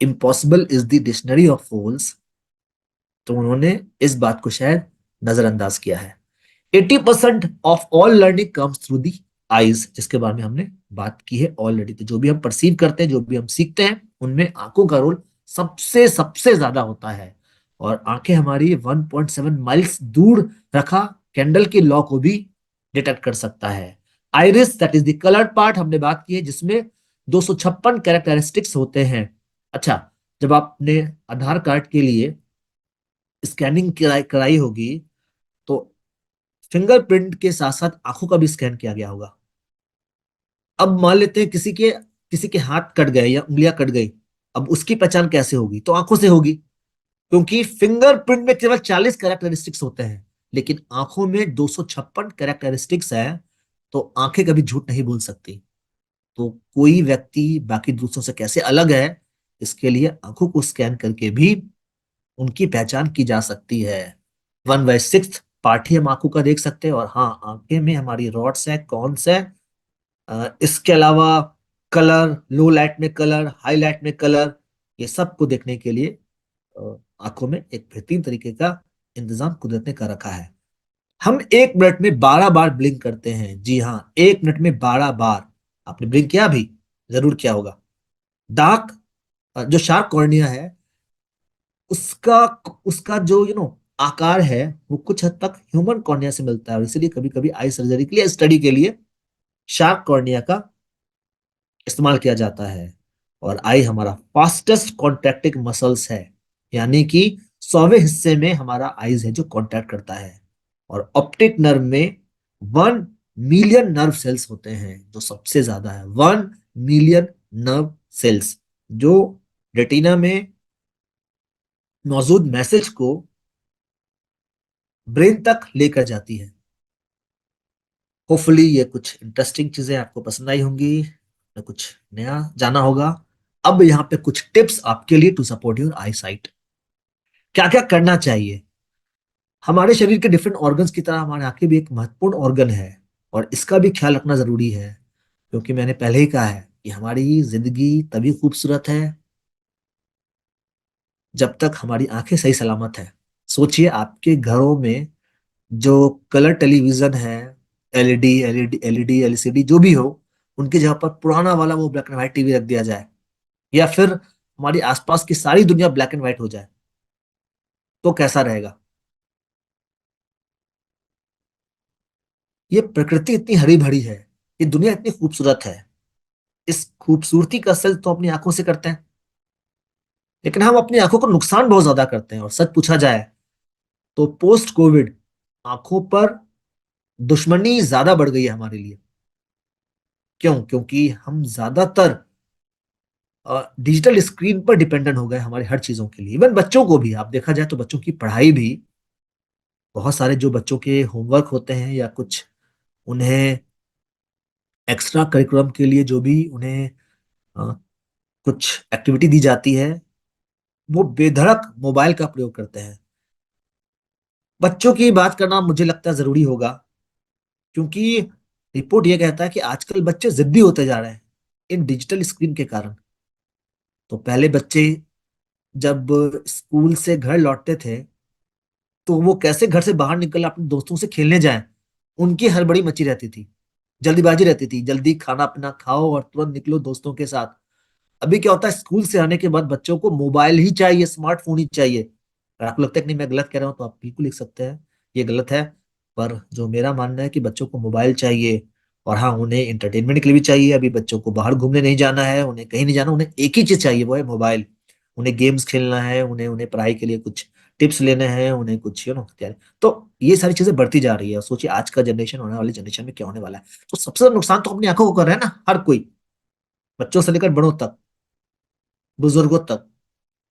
impossible is the dictionary of fools, तो उन्होंने इस बात को शायद नजरअंदाज किया है। 80% of all learning comes through the eyes, जिसके बारे में हमने बात की है ऑलरेडी। तो जो भी हम परसीव करते हैं, जो भी हम सीखते हैं, उनमें आंखों का रोल सबसे सबसे ज्यादा होता है। और आंखें हमारी 1.7 माइल्स दूर रखा कैंडल की लॉ को भी डिटेक्ट कर सकता है। Iris, that is the coloured part, हमने बात की है, जिसमें 256 कैरेक्टरिस्टिक्स होते हैं। अच्छा, जब आपने आधार कार्ड के लिए स्कैनिंग कराई होगी, तो फिंगरप्रिंट के साथ साथ आंखों का भी स्कैन किया गया होगा। अब मान लेते हैं किसी के हाथ कट गए या उंगलियां कट गई, अब उसकी पहचान कैसे होगी? तो आंखों से होगी, क्योंकि फिंगरप्रिंट में केवल 40 कैरेक्टरिस्टिक्स होते हैं, लेकिन आंखों में 256 कैरेक्टरिस्टिक्स है। तो आंखें कभी झूठ नहीं बोल सकती। तो कोई व्यक्ति बाकी दूसरों से कैसे अलग है, इसके लिए आंखों को स्कैन करके भी उनकी पहचान की जा सकती है। 1/6 पार्ट ही हम आंखों का देख सकते हैं। और हाँ, आंखें में हमारी रॉड्स है, कॉन्स है। इसके अलावा कलर, लो लाइट में कलर, हाई लाइट में कलर, ये सब को देखने के लिए आंखों में एक बेहतरीन तरीके का इंतजाम कुदरत ने कर रखा है। हम 1 मिनट में 12 बार ब्लिंक करते हैं। जी हाँ, 1 मिनट में 12 बार। आपने ब्लिंक किया भी, जरूर किया होगा। डार्क, जो शार्प कॉर्निया है, उसका उसका जो आकार है, वो कुछ हद तक ह्यूमन कॉर्निया से मिलता है, और इसलिए कभी कभी आई सर्जरी के लिए, स्टडी के लिए शार्प कॉर्निया का इस्तेमाल किया जाता है। और आई हमारा फास्टेस्ट कॉन्ट्रैक्टिंग मसल्स है, यानी कि 100वें हिस्से में हमारा आईज है जो कॉन्ट्रैक्ट करता है। और ऑप्टिक नर्व में 1 मिलियन नर्व सेल्स होते हैं, जो सबसे ज्यादा है। 1 मिलियन नर्व सेल्स, जो रेटिना में मौजूद मैसेज को ब्रेन तक लेकर जाती है। होपफुली ये कुछ इंटरेस्टिंग चीजें आपको पसंद आई होंगी, कुछ नया जाना होगा। अब यहाँ पे कुछ टिप्स आपके लिए to support your eyesight. क्या क्या करना चाहिए? हमारे शरीर के डिफरेंट ऑर्गन्स की तरह हमारी आंखें भी एक महत्वपूर्ण ऑर्गन है, और इसका भी ख्याल रखना जरूरी है। क्योंकि मैंने पहले ही कहा है कि हमारी जिंदगी तभी खूबसूरत है जब तक हमारी आंखें सही सलामत है। सोचिए आपके घरों में जो कलर टेलीविजन है, एलईडी एलसीडी जो भी हो, उनकी जगह पर पुराना वाला वो ब्लैक एंड व्हाइट टीवी रख दिया जाए, या फिर हमारी आसपास की सारी दुनिया ब्लैक एंड व्हाइट हो जाए, तो कैसा रहेगा? ये प्रकृति इतनी हरी भरी है, ये दुनिया इतनी खूबसूरत है, इस खूबसूरती का सिल तो अपनी आंखों से करते हैं। लेकिन हम अपनी आंखों को नुकसान बहुत ज्यादा करते हैं, और सच पूछा जाए तो पोस्ट कोविड आंखों पर दुश्मनी ज्यादा बढ़ गई है हमारे लिए। क्यों? क्योंकि हम ज्यादातर डिजिटल स्क्रीन पर डिपेंडेंट हो गए हमारी हर चीजों के लिए। इवन बच्चों को भी आप देखा जाए तो बच्चों की पढ़ाई भी, बहुत सारे जो बच्चों के होमवर्क होते हैं या कुछ उन्हें एक्स्ट्रा करिकुलम के लिए जो भी उन्हें अ, कुछ एक्टिविटी दी जाती है, वो बेधड़क मोबाइल का प्रयोग करते हैं। बच्चों की बात करना मुझे लगता है जरूरी होगा, क्योंकि रिपोर्ट ये कहता है कि आजकल बच्चे जिद्दी होते जा रहे हैं इन डिजिटल स्क्रीन के कारण। तो पहले बच्चे जब स्कूल से घर लौटते थे, तो वो कैसे घर से बाहर निकल अपने दोस्तों से खेलने जाएं, उनकी हड़बड़ी मची रहती थी, जल्दीबाजी रहती थी, जल्दी खाना पीना खाओ और तुरंत निकलो दोस्तों के साथ। अभी क्या होता है, स्कूल से आने के बाद बच्चों को मोबाइल ही चाहिए, स्मार्टफोन ही चाहिए। अगर आपको लगता है कि नहीं मैं गलत कह रहा हूँ तो आप बिल्कुल लिख सकते हैं ये गलत है। पर जो मेरा मानना है कि बच्चों को मोबाइल चाहिए, और हाँ उन्हें इंटरटेनमेंट के लिए भी चाहिए। अभी बच्चों को बाहर घूमने नहीं जाना है, उन्हें कहीं नहीं जाना, उन्हें एक ही चीज चाहिए, वो है मोबाइल। उन्हें गेम्स खेलना है, उन्हें उन्हें पढ़ाई के लिए कुछ टिप्स लेने हैं, उन्हें कुछ तो ये सारी चीजें बढ़ती जा रही है। सोचिए आज का जनरेशन होने वाली जनरेशन में क्या होने वाला है। तो सबसे ज्यादा नुकसान तो अपनी आंखों को कर रहा है ना हर कोई, बच्चों से लेकर बड़ों तक, बुजुर्गों तक।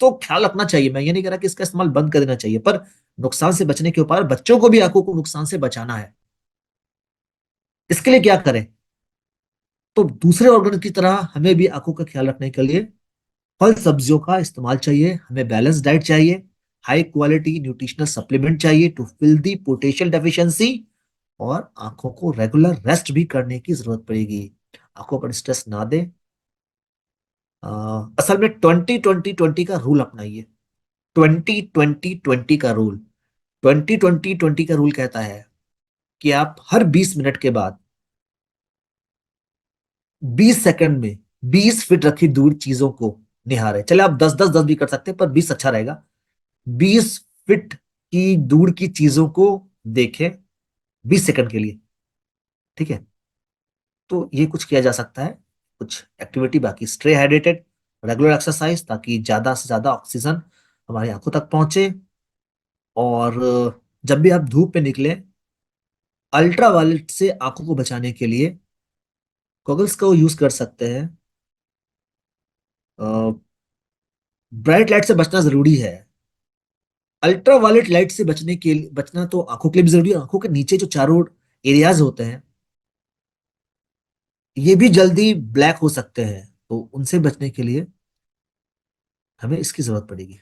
तो ख्याल रखना चाहिए। मैं ये नहीं कह रहा कि इसका इस्तेमाल बंद कर देना चाहिए, पर नुकसान से बचने के उपाय, बच्चों को भी आंखों को नुकसान से बचाना है। इसके लिए क्या करें? तो दूसरे ऑर्गन की तरह हमें भी आंखों का ख्याल रखने के लिए फल सब्जियों का इस्तेमाल चाहिए, हमें बैलेंस डाइट चाहिए, हाई क्वालिटी न्यूट्रिशनल सप्लीमेंट चाहिए to fill the potential deficiency, और आंखों को रेगुलर रेस्ट भी करने की जरूरत पड़ेगी। आंखों पर स्ट्रेस ना दें। असल में 20-20-20 का रूल अपनाइए। 20-20-20 का रूल, 20-20-20 का रूल कहता है कि आप हर 20 मिनट के बाद 20 सेकंड में 20 फीट रखी दूर चीजों को निहारें। चले आप 10-10-10 भी कर सकते हैं, पर 20 अच्छा रहेगा। 20 फीट की दूर की चीजों को देखें 20 सेकंड के लिए। ठीक है? तो ये कुछ किया जा सकता है, कुछ एक्टिविटी। बाकी स्टे हाइड्रेटेड, रेगुलर एक्सरसाइज, ताकि ज्यादा से ज्यादा ऑक्सीजन हमारी आंखों तक पहुंचे। और जब भी आप धूप में निकले, अल्ट्रा वायलेट से आंखों को बचाने के लिए गॉगल्स का यूज कर सकते हैं। ब्राइट लाइट से बचना जरूरी है। अल्ट्रा वायलेट लाइट से बचना तो आंखों के लिए भी जरूरी है। आंखों के नीचे जो चारों एरियाज होते हैं, ये भी जल्दी ब्लैक हो सकते हैं, तो उनसे बचने के लिए हमें इसकी जरूरत पड़ेगी।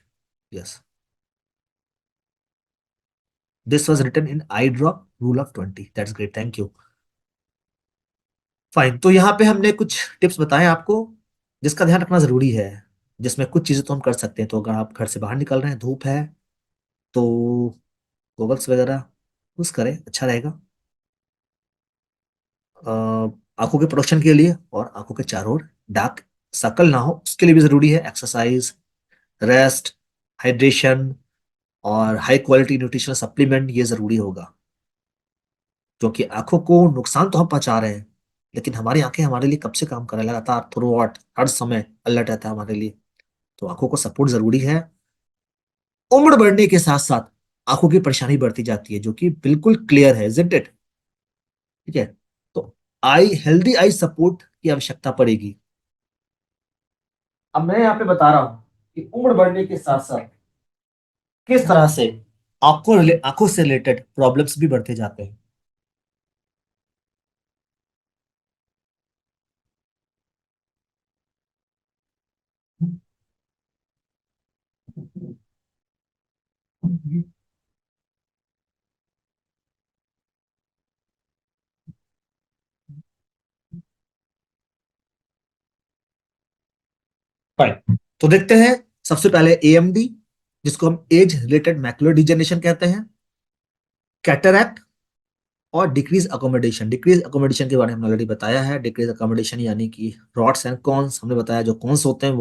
Yes, this was written in eye drop rule of 20। That's great, thank you. Fine, तो यहाँ पे हमने कुछ टिप्स बताए आपको जिसका ध्यान रखना जरूरी है, जिसमें कुछ चीजें तो हम कर सकते हैं। तो अगर आप घर से बाहर निकल रहे हैं, धूप है, तो गॉगल्स वगैरह यूज करें, अच्छा रहेगा। अ, आंखों के प्रोटेक्शन के लिए, और आंखों के चारों ओर डार्क सर्कल ना हो उसके लिए भी जरूरी है एक्सरसाइज, रेस्ट, हाइड्रेशन, और हाई क्वालिटी न्यूट्रिशनल सप्लीमेंट, ये जरूरी होगा। क्योंकि आंखों को नुकसान तो हम पहुंचा रहे हैं, लेकिन हमारी आंखें हमारे लिए कब से काम कर रही है, लगातार थ्रू आउट हर समय अलर्ट रहता है हमारे लिए। तो आंखों को सपोर्ट जरूरी है। उम्र बढ़ने के साथ साथ आंखों की परेशानी बढ़ती जाती है, जो कि बिल्कुल क्लियर है, इजंट इट? ठीक है? तो आई हेल्दी आई सपोर्ट की आवश्यकता पड़ेगी। अब मैं यहाँ पे बता रहा हूँ कि उम्र बढ़ने के साथ साथ किस तरह से आंखों से रिलेटेड प्रॉब्लम्स भी बढ़ते जाते हैं। फाइन, तो देखते हैं। सबसे पहले एएमडी, जिसको हम एज रिलेटेड मैकुलर डिजेनरेशन कहते हैं, कैटरैक्ट और डिक्रीज अकोमोडेशन। डिक्रीज अकोमोडेशन के बारे में हमने ऑलरेडी बताया है। डिक्रीज अकोमोडेशन यानी कि रॉड्स एंड कॉन्स, हमने बताया जो कॉन्स होते हैं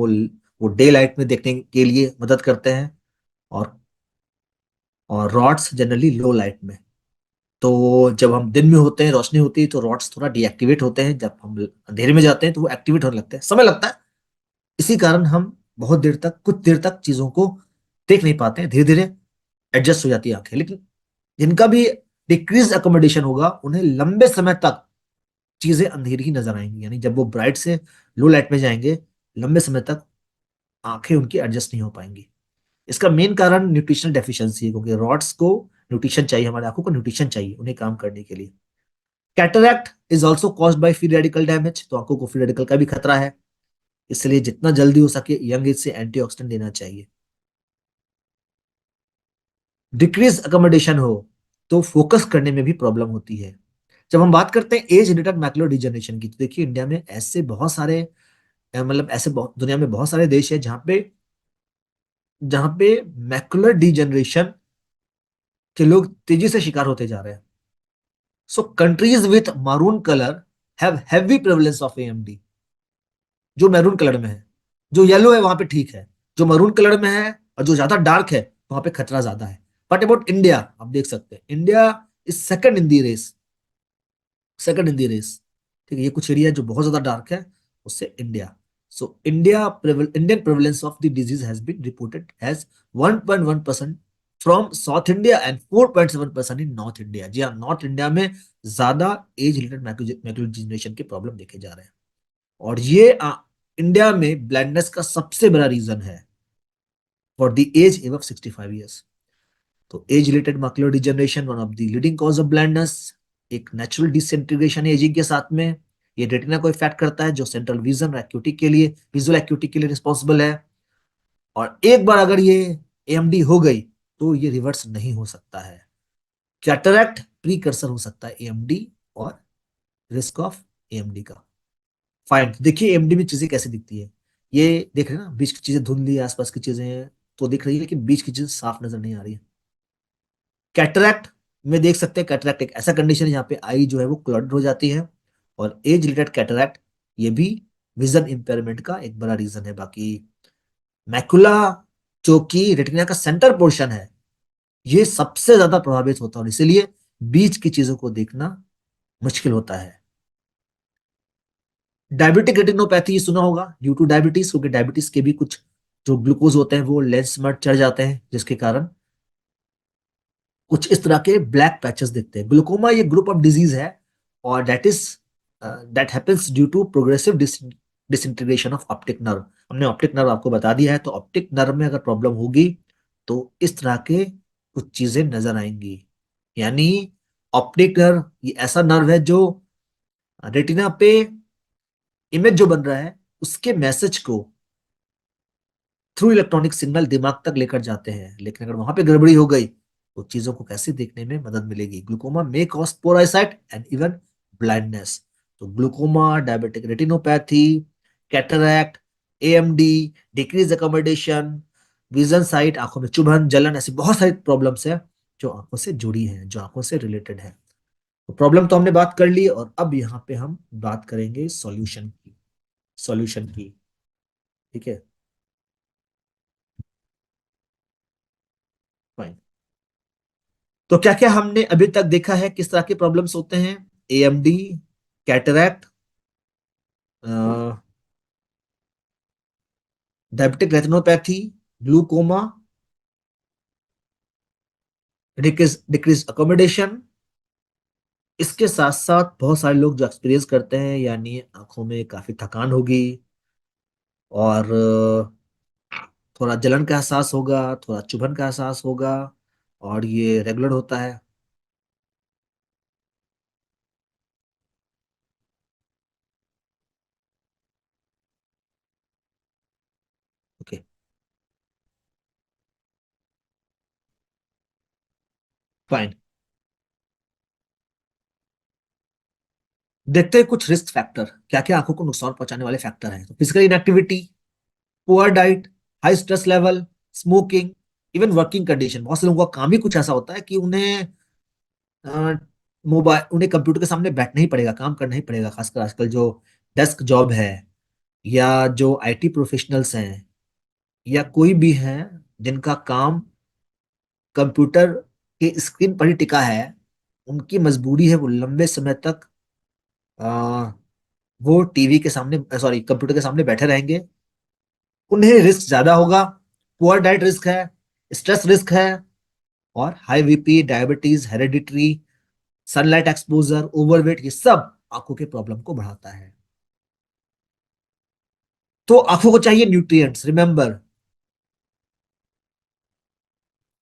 वो डे लाइट में देखने के लिए मदद करते हैं, और रॉड्स जनरली लो लाइट में। तो जब हम दिन में होते हैं, रोशनी होती है, तो रॉड्स थोड़ा डीएक्टिवेट होते हैं। जब हम अंधेरे में जाते हैं तो वो एक्टिवेट होने लगते हैं, समय लगता है। इसी कारण हम बहुत देर तक, कुछ देर तक चीजों को देख नहीं पाते हैं, धीरे धीरे एडजस्ट हो जाती है आंखें। लेकिन जिनका भी डिक्रीज अकोमोडेशन होगा, उन्हें लंबे समय तक चीजें अंधेरी ही नजर आएंगी। यानी जब वो ब्राइट से लो लाइट में जाएंगे, लंबे समय तक आंखें उनकी एडजस्ट नहीं हो पाएंगी। इसका मेन कारण न्यूट्रिशनल डेफिशिएंसी है, क्योंकि रॉड्स को न्यूट्रिशन चाहिए, हमारे आंखों को न्यूट्रिशन चाहिए उन्हें काम करने के लिए। Cataract is also caused by free radical damage, तो आंखों को फ्री रेडिकल का भी खतरा है। इसलिए जितना जल्दी हो सके यंग एज से एंटीऑक्सीडेंट देना चाहिए। डिक्रीज अकोमोडेशन हो तो फोकस करने में भी प्रॉब्लम होती है। जब हम बात करते हैं एज रिलेटेड मैकुलर डिजनरेशन की, तो देखिए इंडिया में ऐसे बहुत सारे मतलब ऐसे बहुत, दुनिया में बहुत सारे देश है जहां पे मैकुलर डिजनरेशन के लोग तेजी से शिकार होते जा रहे हैं। So countries with maroon colour have heavy prevalence of AMD. जो मैरून कलर में है, जो येलो है वहां पे ठीक है, जो मरून कलर में है और जो ज्यादा डार्क है वहां पे खतरा ज्यादा है। बट अबाउट इंडिया, आप देख सकते हैं India is second in the race, second in the race. ठीक है, ये कुछ एरिया जो बहुत ज्यादा डार्क है, उससे India. So Indian prevalence of the disease has been reported as 1.1% from south India and 4.7% in north India. जी हाँ, नॉर्थ इंडिया में ज्यादा एज रिलेटेड मैक्युलर डिजनरेशन के प्रॉब्लम देखे जा रहे हैं। और ये इंडिया में ब्लाइंडनेस का सबसे बड़ा रीजन है for the age above 65 years. तो age related macular degeneration one of the leading cause of blindness. एक नेचुरल डिसइंटीग्रेशन है एजिंग के साथ में। ये रेटिना को इफेक्ट करता है, जो सेंट्रल विजन एक्यूटी के लिए, विजुअल एक्यूटी के लिए रिस्पॉन्सिबल है। और एक बार अगर ये एएमडी हो गई तो ये रिवर्स नहीं हो सकता है। कैटरैक्ट प्रीकर्सर हो सकता है एएमडी, और रिस्क ऑफ एएमडी का। फाइन, देखिए एएमडी में चीजें कैसे दिखती है। ये देख रहे हैं ना, बीच की चीजें धुंधली है, आसपास की चीजें तो दिख रही है, लेकिन बीच की चीजें साफ नजर नहीं आ रही है। कैटरैक्ट में देख सकते हैं, कैटरैक्ट एक ऐसा कंडीशन है जहाँ पे आई जो है वो क्लॉडेड हो जाती है। और एज रिलेटेड कैटरैक्ट ये भी विजन इंपेयरमेंट का एक बड़ा रीजन है। बाकी मैकुला, जो कि रेटिना का सेंटर पोर्शन है, ये सबसे ज्यादा प्रभावित होता है, और इसीलिए बीच की चीजों को देखना मुश्किल होता है। डायबिटिक रेटिनोपैथी सुना होगा, ड्यू टू डायबिटीज, क्योंकि डायबिटीज के भी कुछ जो ग्लूकोज होते हैं वो लेंस में चढ़ जाते हैं, जिसके कारण कुछ इस तरह के ब्लैक पैचेस दिखते हैं। ग्लूकोमा ये ग्रुप ऑफ डिजीज है, और that happens due to progressive disintegration of optic nerve. हमने ऑप्टिक नर्व आपको बता दिया है, तो ऑप्टिक नर्व में अगर प्रॉब्लम होगी तो इस तरह के कुछ चीजें नजर आएंगी। यानी ऑप्टिक नर्व ये ऐसा नर्व है जो रेटिना पे इमेज जो बन रहा है उसके मैसेज को थ्रू इलेक्ट्रॉनिक सिग्नल दिमाग तक लेकर जाते हैं। लेकिन अगर वहां पे गड़बड़ी हो गई तो चीजों को कैसे देखने में मदद मिलेगी। Glaucoma may cause poor eyesight and even blindness. तो glaucoma, diabetic retinopathy, cataract, AMD, decrease accommodation, vision sight, आंखों में चुभन, जलन, ऐसी बहुत सारी प्रॉब्लम्स है जो आंखों से जुड़ी हैं, जो आंखों से रिलेटेड है। तो प्रॉब्लम तो हमने बात कर ली, और अब यहाँ पे हम बात करेंगे सॉल्यूशन की। सॉल्यूशन की, ठीक है, फाइन। तो क्या क्या हमने अभी तक देखा है, किस तरह के प्रॉब्लम्स होते हैं। AMD, cataract, diabetic retinopathy, glaucoma, decrease accommodation. इसके साथ साथ बहुत सारे लोग जो एक्सपीरियंस करते हैं, यानी आंखों में काफी थकान होगी, और थोड़ा जलन का एहसास होगा, थोड़ा चुभन का एहसास होगा, और ये रेगुलर होता है। Okay, fine. देखते हैं कुछ रिस्क फैक्टर, क्या क्या आंखों को नुकसान पहुंचाने वाले फैक्टर हैं। तो physical inactivity, poor diet, high stress level, smoking, even working condition. बहुत से लोगों का काम ही कुछ ऐसा होता है कि उन्हें मोबाइल, उन्हें कंप्यूटर के सामने बैठना ही पड़ेगा, काम करना ही पड़ेगा। खासकर आजकल जो डेस्क जॉब है, या जो आईटी प्रोफेशनल्स हैं, या कोई भी है जिनका काम कंप्यूटर के स्क्रीन पर ही टिका है, उनकी मजबूरी है वो लंबे समय तक आ, वो टीवी के सामने, सॉरी, कंप्यूटर के सामने बैठे रहेंगे। उन्हें रिस्क ज्यादा होगा। पुअर डाइट रिस्क है, स्ट्रेस रिस्क है, और high BP, diabetes, hereditary, sunlight exposure, overweight, ये सब आंखों के प्रॉब्लम को बढ़ाता है। तो आंखों को चाहिए न्यूट्रिएंट्स, रिमेंबर।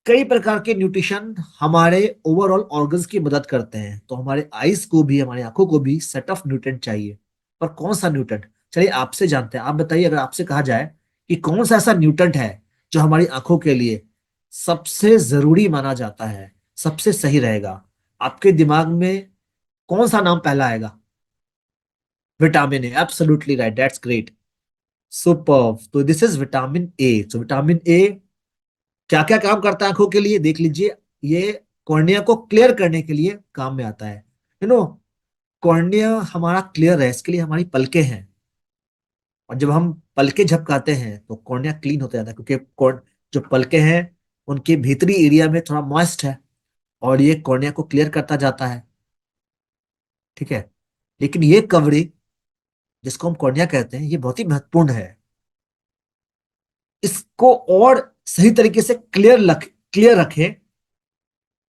कई प्रकार के न्यूट्रिशन हमारे ओवरऑल ऑर्गन्स की मदद करते हैं। तो हमारे आईज को भी, हमारी आंखों को भी सेट ऑफ न्यूट्रिएंट चाहिए। पर कौन सा न्यूट्रिएंट, चलिए आपसे जानते हैं। आप बताइए, अगर आपसे कहा जाए कि कौन सा ऐसा न्यूट्रिएंट है जो हमारी आंखों के लिए सबसे जरूरी माना जाता है, सबसे सही रहेगा, आपके दिमाग में कौन सा नाम पहला आएगा? Vitamin A, absolutely right, that's great, super. तो दिस इज विटामिन ए। तो विटामिन ए क्या क्या काम करता है आंखों के लिए, देख लीजिए। ये कॉर्निया को क्लियर करने के लिए काम में आता है। कॉर्निया हमारा क्लियर है, इसके लिए हमारी पलकें हैं। और जब हम पलकें झपकाते हैं तो कॉर्निया क्लीन होता जाता है, क्योंकि जो पलकें हैं उनके भीतरी एरिया में थोड़ा मॉइस्ट है, और ये कॉर्निया को क्लियर करता जाता है। ठीक है। लेकिन ये कवरिंग, जिसको हम कॉर्निया कहते हैं, ये बहुत ही महत्वपूर्ण है। इसको और सही तरीके से क्लियर रखें,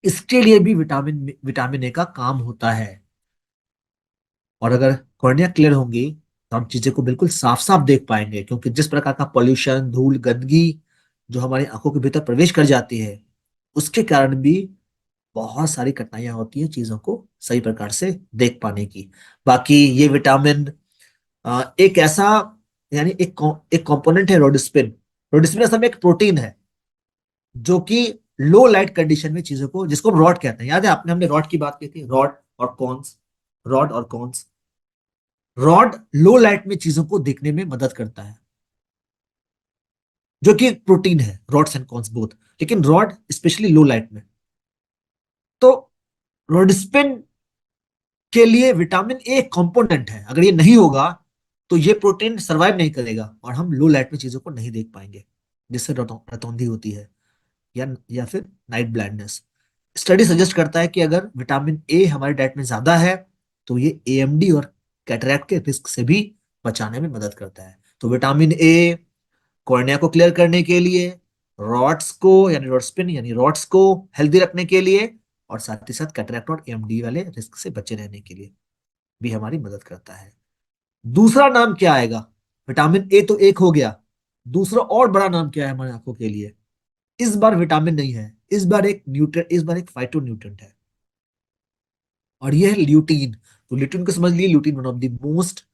इसके लिए भी विटामिन ए का काम होता है। और अगर कॉर्निया क्लियर होंगी तो हम चीजें को बिल्कुल साफ साफ देख पाएंगे, क्योंकि जिस प्रकार का पॉल्यूशन, धूल, गंदगी जो हमारी आंखों के भीतर प्रवेश कर जाती है, उसके कारण भी बहुत सारी कठिनाइयां होती है चीजों को सही प्रकार से देख पाने की। बाकी ये विटामिन एक ऐसा, यानी एक कंपोनेंट है रोडिस्पिन। रोडिस्पिन असल में एक प्रोटीन है जो कि लो लाइट कंडीशन में चीजों को, जिसको हम रॉड कहते हैं, याद है आपने, हमने रॉड की बात की थी, रॉड और कॉन्स। रॉड और कॉन्स, रॉड लो लाइट में चीजों को देखने में मदद करता है, जो कि एक प्रोटीन है, रॉड्स एंड कॉन्स बोथ, लेकिन रॉड स्पेशली लो लाइट में। तो रोडिस्पिन के लिए विटामिन ए कंपोनेंट है। अगर ये नहीं होगा तो ये प्रोटीन सरवाइव नहीं करेगा, और हम लो लाइट में चीजों को नहीं देख पाएंगे, जिससे रतौंधी होती है, या फिर नाइट ब्लाइंडनेस। स्टडी सजेस्ट करता है कि अगर विटामिन ए हमारे डाइट में ज्यादा है तो ये एएमडी और कैटरैक्ट के रिस्क से भी बचाने में मदद करता है। तो विटामिन ए कॉर्निया को क्लियर करने के लिए, रॉड्स को यानी रॉडस्पिन यानी रॉड्स को हेल्दी रखने के लिए, और साथ ही साथ कैटरैक्ट और एएमडी वाले रिस्क से बचे रहने के लिए भी हमारी मदद करता है। दूसरा नाम क्या आएगा? विटामिन ए तो एक हो गया, दूसरा और बड़ा नाम क्या है हमारी आंखों के लिए? इस बार विटामिन नहीं है, इस बार एक न्यूट्रिएंट, इस बार एक फाइटो न्यूट्रिएंट है, और यह है ल्यूटीन। तो ल्यूटीन को समझ लिए, lutein one of the most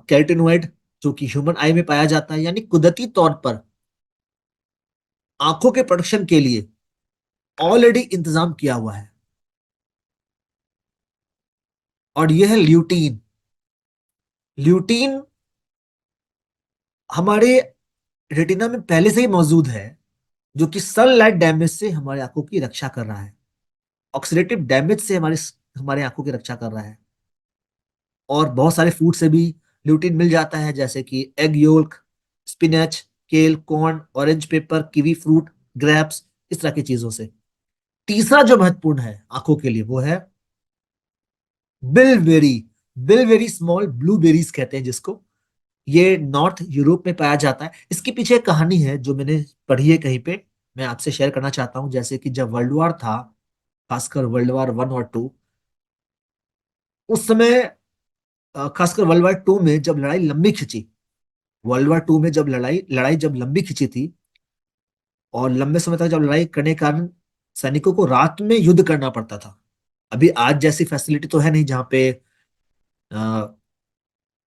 carotenoid जो कि ह्यूमन आई में पाया जाता है, यानी कुदरती तौर पर आंखों के प्रोटेक्शन के लिए ऑलरेडी इंतजाम किया हुआ है, और यह है ल्यूटीन। ल्यूटीन हमारे रेटिना में पहले से ही मौजूद है, जो कि सनलाइट डैमेज से हमारे आंखों की रक्षा कर रहा है, ऑक्सीडेटिव डैमेज से हमारे हमारे आंखों की रक्षा कर रहा है। और बहुत सारे फूड से भी ल्यूटीन मिल जाता है, जैसे कि एग योल्क, स्पिनच, केल, corn, orange paper, kiwi fruit, grapes, इस तरह की चीजों से। तीसरा जो महत्वपूर्ण है आंखों के लिए वो है बिलबेरी। बिलबेरी, स्मॉल ब्लूबेरीज कहते हैं जिसको, ये नॉर्थ यूरोप में पाया जाता है। इसके पीछे एक कहानी है जो मैंने पढ़ी है कहीं पे, मैं आपसे शेयर करना चाहता हूं। जैसे कि जब वर्ल्ड वॉर था, खासकर वर्ल्ड वॉर वन और टू, उस समय खासकर वर्ल्ड वॉर टू में जब लड़ाई लंबी खिंची, वर्ल्ड वॉर टू में जब लड़ाई लड़ाई जब लंबी खिंची थी, और लंबे समय तक जब लड़ाई करने के कारण सैनिकों को रात में युद्ध करना पड़ता था। अभी आज जैसी फैसिलिटी तो है नहीं जहां पे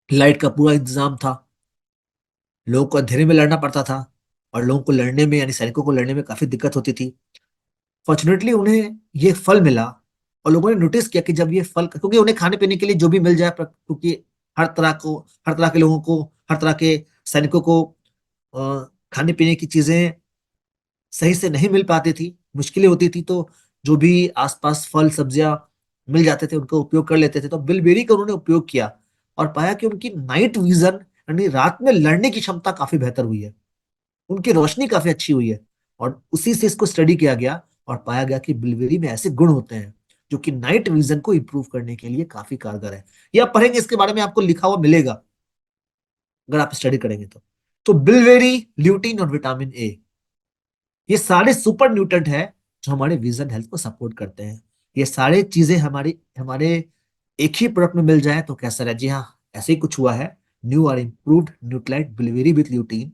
लाइट का पूरा इंतजाम था। लोगों को अंधेरे में लड़ना पड़ता था और लोगों को लड़ने में, यानी सैनिकों को लड़ने में काफी दिक्कत होती थी। फॉर्चुनेटली उन्हें ये फल मिला और लोगों ने नोटिस किया कि जब ये फल, क्योंकि उन्हें खाने पीने के लिए जो भी मिल जाए, क्योंकि हर तरह को, हर तरह के लोगों को, हर तरह के सैनिकों को खाने पीने की चीजें सही से नहीं मिल पाती थी, मुश्किलें होती थी, तो जो भी आसपास फल सब्जियां मिल जाते थे उनका उपयोग कर लेते थे। तो बिलबेरी का उन्होंने उपयोग किया और पाया कि उनकी नाइट विजन, यानी रात में लड़ने की क्षमता काफी बेहतर हुई है, उनकी रोशनी काफी अच्छी हुई है। और उसी से इसको स्टडी किया गया और पाया गया कि बिलबेरी में ऐसे गुण होते हैं जो कि नाइट विजन को इंप्रूव करने के लिए काफी कारगर है। ये आप पढ़ेंगे, इसके बारे में आपको लिखा हुआ मिलेगा अगर आप स्टडी करेंगे तो बिलबेरी, ल्यूटीन और विटामिन ए, ये सारे सुपर न्यूट्रेंट है जो हमारे विजन हेल्थ को सपोर्ट करते हैं। ये सारे चीजें हमारी हमारे एक ही प्रोडक्ट में मिल जाए तो कैसा रहे। जी हाँ, ऐसे ही कुछ हुआ है। न्यू और इम्प्रूव्ड न्यूट्राइट बिलवेरी विथ ल्यूटीन,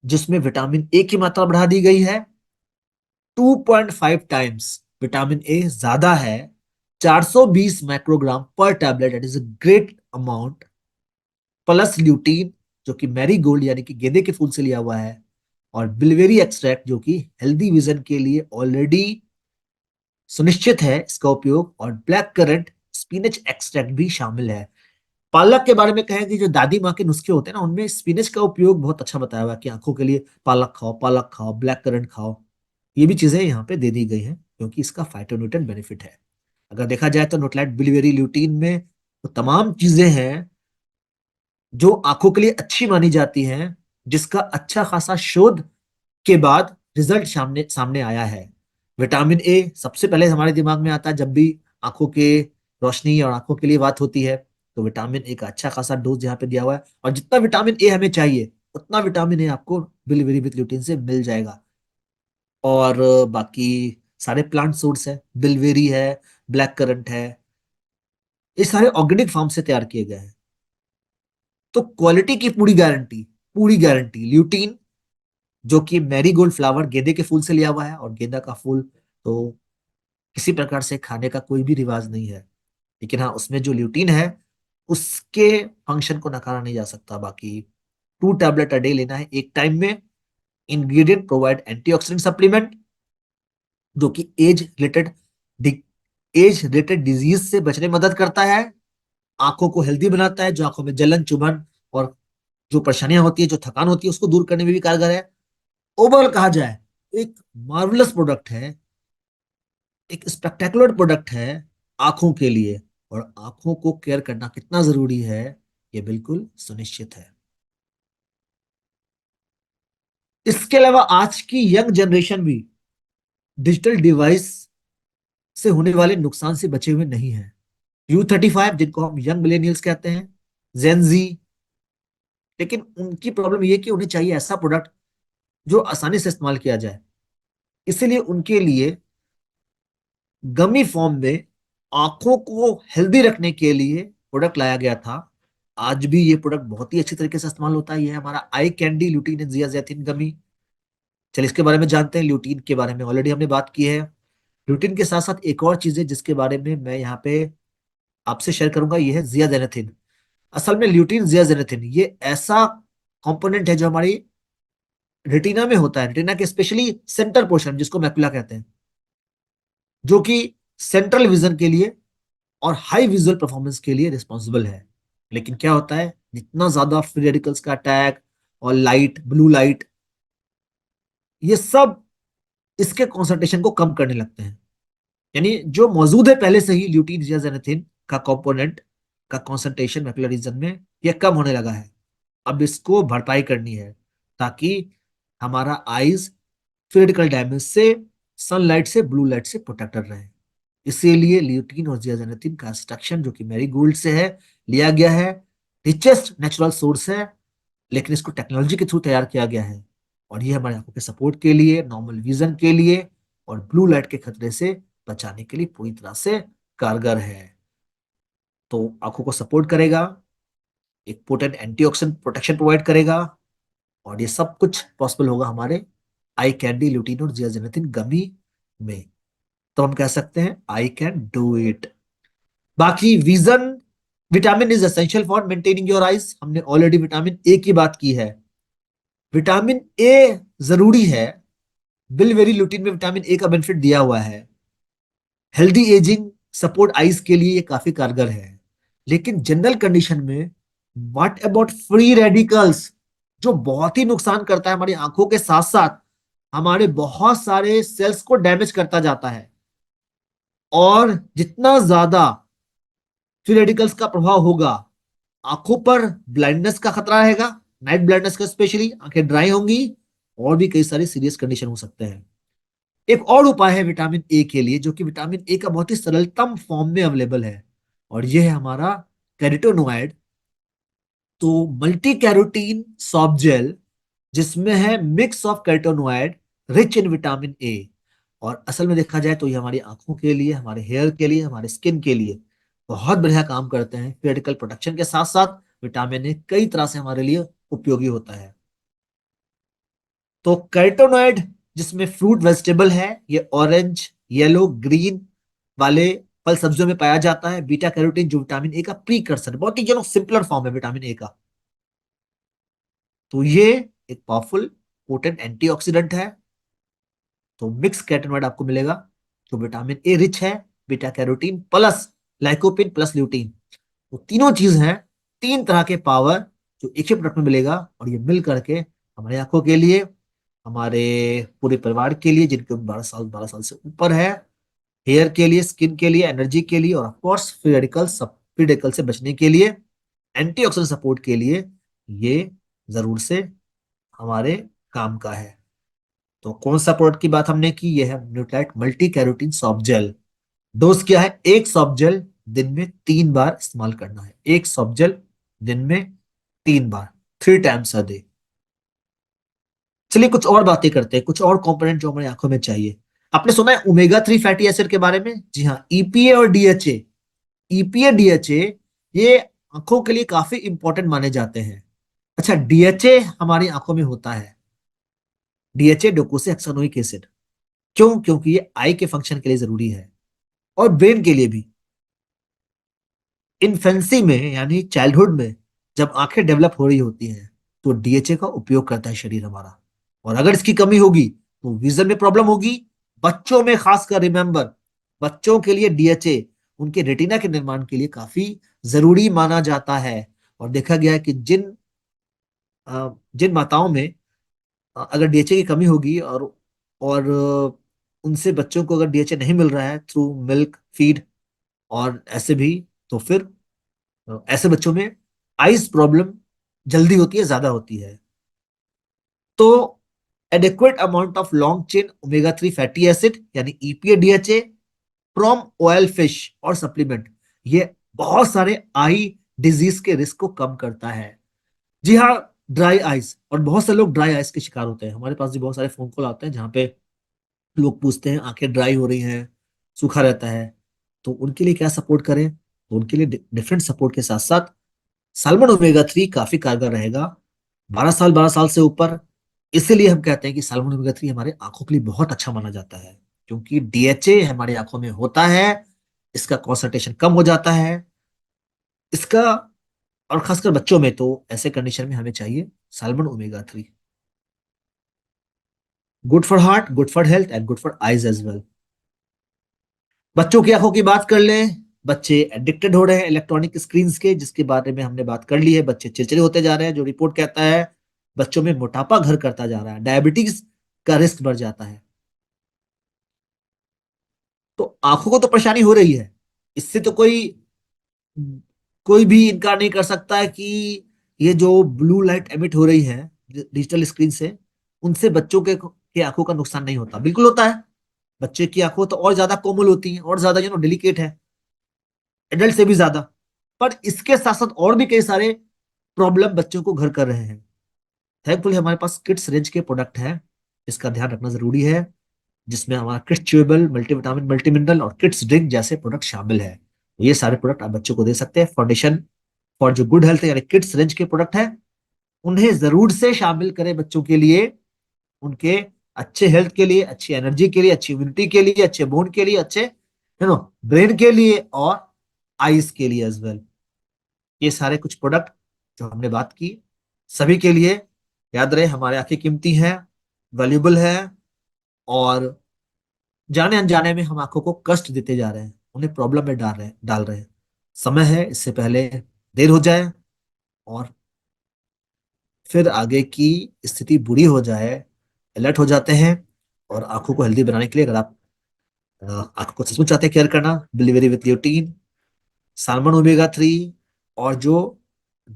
जिसमें विटामिन ए की मात्रा बढ़ा दी गई है 2.5 टाइम्स। विटामिन ए ज्यादा है, 420 माइक्रोग्राम पर tablet, it is a great amount. Plus lutein जो कि मैरीगोल्ड यानी कि गेंदे के फूल से लिया हुआ है, और बिलवेरी एक्सट्रैक्ट जो कि हेल्दी विजन के लिए ऑलरेडी सुनिश्चित है इसका उपयोग, और ब्लैक करंट स्पिनच एक्सट्रैक्ट भी शामिल है। पालक के बारे में कहें कि जो दादी माँ के नुस्खे होते हैं ना, उनमें स्पिनच का उपयोग बहुत अच्छा बताया हुआ है कि आंखों के लिए पालक खाओ, पालक खाओ, ब्लैक करंट खाओ। ये भी चीजें यहाँ पे दे दी गई हैं क्योंकि इसका फाइटोन्यूट्रिएंट बेनिफिट है। अगर देखा जाए तो नोटलाइट बिलिवेरी ल्यूटीन में वो तमाम चीजें हैं जो आंखों के लिए अच्छी मानी जाती हैं, जिसका अच्छा खासा शोध के बाद रिजल्ट सामने सामने आया है। विटामिन ए सबसे पहले हमारे दिमाग में आता है जब भी आंखों के रोशनी और आंखों के लिए बात होती है, तो विटामिन ए का अच्छा खासा डोज यहाँ पे दिया हुआ है, और जितना विटामिन ए हमें चाहिए उतना विटामिन ए आपको बिलिवेरी विथ ल्यूटिन से मिल जाएगा। और बाकी सारे प्लांट सोर्स है, बिलवेरी है, ब्लैक करंट है, ये सारे ऑर्गेनिक फार्म से तैयार किए गए हैं। तो क्वालिटी की पूरी गारंटी, पूरी गारंटी। ल्यूटीन जो कि मैरीगोल्ड फ्लावर, गेंदे के फूल से लिया हुआ है, और गेंदा का फूल तो किसी प्रकार से खाने का कोई भी रिवाज नहीं है, लेकिन हाँ उसमें जो ल्यूटीन है उसके फंक्शन को नकारा नहीं जा सकता। बाकी 2 टैबलेट अ डे लेना है एक टाइम में। इंग्रेडिएंट प्रोवाइड एंटीऑक्सीडेंट सप्लीमेंट जो कि एज रिलेटेड डिजीज से बचने में मदद करता है, आंखों को हेल्दी बनाता है, जो आंखों में जलन, चुभन और जो परेशानियां होती है, जो थकान होती है, उसको दूर करने में भी कारगर है। ओवरऑल कहा जाए तो एक मार्वलस प्रोडक्ट है, एक स्पेक्टेकुलर प्रोडक्ट है आंखों के लिए। और आंखों को केयर करना कितना जरूरी है ये बिल्कुल सुनिश्चित है। इसके अलावा आज की यंग जनरेशन भी डिजिटल डिवाइस से होने वाले नुकसान से बचे हुए नहीं है। U35 जिनको हम यंग मिलेनियल्स कहते हैं, जेनजी, लेकिन उनकी प्रॉब्लम ये कि उन्हें चाहिए ऐसा प्रोडक्ट जो आसानी से इस्तेमाल किया जाए। इसीलिए उनके लिए गमी फॉर्म में आंखों को हेल्दी रखने के लिए प्रोडक्ट लाया गया था। आज भी ये प्रोडक्ट बहुत ही अच्छी तरीके से इस्तेमाल होता है। ये है हमारा आई कैंडी ल्यूटीन एंड जियाजैथिन गमी। चलिए इसके बारे में जानते हैं। ल्यूटीन के बारे में ऑलरेडी हमने बात की है। ल्यूटीन के साथ साथ एक और चीज है जिसके बारे में मैं यहाँ पे आपसे शेयर करूंगा, ये है जियाजेनेथिन। असल में ल्यूटीन, जियाजेनेथिन ये ऐसा कंपोनेंट है जो हमारी रेटिना में होता है, रेटिना के स्पेशली सेंटर पोर्शन जिसको मैकुला कहते हैं, जो कि सेंट्रल विजन के लिए और हाई विजुअल परफॉर्मेंस के लिए रिस्पॉन्सिबल है। लेकिन क्या होता है, जितना ज्यादा फ्री रेडिकल्स का अटैक और लाइट, ब्लू लाइट, ये सब इसके कॉन्सेंट्रेशन को कम करने लगते हैं। यानी जो मौजूद है पहले से ही ल्यूटीन जियाजेनेथिन का कंपोनेंट का कॉन्सेंट्रेशन मैकुलर रीजन में ये कम होने लगा है। अब इसको भरपाई करनी है ताकि हमारा आईज फ्री रेडिकल डैमेज से, सनलाइट से, ब्लू लाइट से प्रोटेक्टेड रहे। इसीलिए ल्यूटीन और जियाजेनेटिन का एक्सट्रैक्शन जो कि मैरीगोल्ड से है लिया गया है। रिचेस्ट नेचुरल सोर्स है, लेकिन इसको टेक्नोलॉजी के थ्रू तैयार किया गया है, और ये हमारे आंखों के सपोर्ट के लिए, नॉर्मल विजन के लिए और ब्लू लाइट के खतरे से बचाने के लिए पूरी तरह से कारगर है। तो आंखों को सपोर्ट करेगा, एक पोटेंट एंटीऑक्सीडेंट प्रोटेक्शन प्रोवाइड करेगा, और ये सब कुछ पॉसिबल होगा हमारे आई कैंडी, ल्यूटीन और जियाजिनेटिन गमी में। तो हम कह सकते हैं आई कैन डू इट। बाकी vision, vitamin is essential for maintaining your eyes, हमने ऑलरेडी विटामिन ए की बात की है। विटामिन ए जरूरी है, बिलवेरी ल्यूटीन में विटामिन ए का बेनिफिट दिया हुआ है। हेल्दी एजिंग सपोर्ट आईज के लिए ये काफी कारगर है। लेकिन जनरल कंडीशन में व्हाट अबाउट फ्री रेडिकल्स, जो बहुत ही नुकसान करता है हमारी आंखों के साथ साथ हमारे बहुत सारे सेल्स को डैमेज करता जाता है। और जितना ज्यादा फ्री रेडिकल्स का प्रभाव होगा, आंखों पर ब्लाइंडनेस का खतरा रहेगा, नाइट ब्लाइंडनेस का स्पेशली, आंखें ड्राई होंगी और भी कई सारी सीरियस कंडीशन हो सकते हैं। एक और उपाय है विटामिन ए के लिए, जो कि विटामिन ए का बहुत ही सरलतम फॉर्म में अवेलेबल है, और यह है हमारा कैरोटीनोइड। तो मल्टी कैरोटीन सॉफ्ट जेल, जिसमें है mix of carotenoid rich in vitamin A. और असल में देखा जाए तो ये हमारी आंखों के लिए, हमारे हेयर के लिए, हमारे स्किन के लिए बहुत बढ़िया काम करते हैं। मेडिकल प्रोटेक्शन के साथ साथ विटामिन ए कई तरह से हमारे लिए उपयोगी होता है। तो कैरोटीनोइड जिसमें फ्रूट वेजिटेबल है, ये ऑरेंज, येलो, ग्रीन वाले फल सब्जियों में पाया जाता है। बीटा कैरोटीन जो विटामिन ए का प्रीकर्सर, बहुत ही सिंपलर फॉर्म है विटामिन ए का। तो ये एक पावरफुल पोटेंट एंटीऑक्सीडेंट है। तो मिक्स कैरोटीनोइड आपको मिलेगा जो विटामिन ए रिच है, beta carotene plus lycopene plus lutein. तो तीनों चीज हैं, तीन तरह के पावर जो एक ही प्रोडक्ट में मिलेगा, और ये मिल करके हमारी आंखों के लिए, हमारे पूरे परिवार के लिए जिनके उम्र 12 साल से ऊपर है, हेयर के लिए, स्किन के लिए, एनर्जी के लिए, और ऑफकोर्स फ्री रेडिकल से बचने के लिए, एंटीऑक्सीडेंट सपोर्ट के लिए, ये जरूर से हमारे काम का है। तो कौन सा प्रोडक्ट की बात हमने की? यह है Nutrite multi carotene soft gel. Dose क्या है? एक सॉफ्ट जेल दिन में 3 बार इस्तेमाल करना है। एक सॉफ्ट जेल दिन में 3 बार, 3 टाइम्स अ डे। चलिए कुछ और बातें करते हैं, कुछ और कंपोनेंट जो हमारी आंखों में चाहिए। आपने सुना है ओमेगा 3 फैटी एसिड के बारे में? जी हाँ, ईपीए और डीएचए। ईपीए डीएचए ये आंखों के लिए काफी इंपॉर्टेंट माने जाते हैं। अच्छा, डीएचए हमारी आंखों में होता है, डीएचए डोकोसाहेक्सानोइक एसिड। क्यों? क्योंकि ये आई के फंक्शन के लिए जरूरी है और ब्रेन के लिए भी। इन्फेंसी में यानी चाइल्डहुड में जब आंखें डेवलप हो रही होती हैं तो डीएचए का उपयोग करता है शरीर हमारा। और अगर इसकी कमी होगी तो विजन में प्रॉब्लम होगी। बच्चों में खासकर, रिमेंबर, बच्चों के लिए डीएचए उनके रेटिना के निर्माण के लिए काफी जरूरी माना जाता है। और देखा गया है कि जिन माताओं में अगर डीएचए की कमी होगी और उनसे बच्चों को अगर डीएचए नहीं मिल रहा है थ्रू मिल्क फीड और ऐसे भी, तो फिर ऐसे बच्चों में आइज प्रॉब्लम जल्दी होती है, ज्यादा होती है। तो adequate amount of long chain omega 3 fatty acid यानी EPA DHA from oil fish और सप्लीमेंट, ये बहुत सारे आई डिजीज के रिस्क को कम करता है। जी हाँ, ड्राई आइज, और बहुत से लोग ड्राई आइज के शिकार होते हैं। हमारे पास भी बहुत सारे फोन कॉल आते हैं जहाँ पे लोग पूछते हैं आंखें ड्राई हो रही हैं, सूखा रहता है, तो उनके लिए क्या सपोर्ट करें? तो उनके लिए डिफरेंट सपोर्ट के साथ साथ साल्मन ओमेगा 3 काफी कारगर रहेगा 12 साल से ऊपर। इसीलिए हम कहते हैं कि साल्मन ओमेगा 3 हमारे आंखों के लिए बहुत अच्छा माना जाता है, क्योंकि डीएचए हमारी आंखों में होता है, इसका कॉन्सेंट्रेशन कम हो जाता है इसका। और खासकर बच्चों में तो ऐसे कंडीशन में हमें चाहिए salmon omega 3। Good for heart, good for health and good for eyes as well. बच्चों की आंखों की बात कर लें। बच्चे एडिक्टेड हो रहे हैं इलेक्ट्रॉनिक स्क्रीन के, जिसके बारे में हमने बात कर ली है। बच्चे चिड़चिड़े होते जा रहे हैं, जो रिपोर्ट कहता है बच्चों में मोटापा घर करता जा रहा है, डायबिटीज का रिस्क बढ़ जाता है। तो आंखों को तो परेशानी हो रही है, इससे तो कोई कोई भी इनकार नहीं कर सकता है कि ये जो ब्लू लाइट एमिट हो रही है डिजिटल स्क्रीन से, उनसे बच्चों के आंखों का नुकसान नहीं होता। बिल्कुल होता है, बच्चे की आंखों तो और ज्यादा कोमल होती हैं और ज्यादा डेलिकेट है, एडल्ट से भी ज्यादा। पर इसके साथ साथ और भी कई सारे प्रॉब्लम बच्चों को घर कर रहे हैं। थैंकफुली हमारे पास किड्स रेंज के प्रोडक्ट हैं, इसका ध्यान रखना जरूरी है, जिसमें हमारा kids chewable, multivitamin, multi mineral और किड्स ड्रिंक जैसे प्रोडक्ट शामिल है। ये सारे प्रोडक्ट आप बच्चों को दे सकते हैं। फाउंडेशन फॉर जो गुड हेल्थ यानी किड्स रेंज के प्रोडक्ट है, उन्हें जरूर से शामिल करें बच्चों के लिए, उनके अच्छे हेल्थ के लिए, अच्छी एनर्जी के लिए, अच्छी इम्यूनिटी के लिए, अच्छे बोन के लिए, अच्छे ब्रेन के लिए और आईज के लिए एज वेल। ये सारे कुछ प्रोडक्ट जो हमने बात की, सभी के लिए याद रहे हमारे आंखें कीमती हैं, वैल्यूबल है, और जाने अनजाने में हम आंखों को कष्ट देते जा रहे हैं, उन्हें प्रॉब्लम में डाल रहे हैं। समय है इससे पहले देर हो जाए और फिर आगे की स्थिति बुरी हो जाए। अलर्ट हो जाते हैं। और आंखों को हेल्दी बनाने के लिए, अगर आप आंखों को सचमुच चाहते हैं केयर करना, bilberry with lutein, salmon omega 3, और जो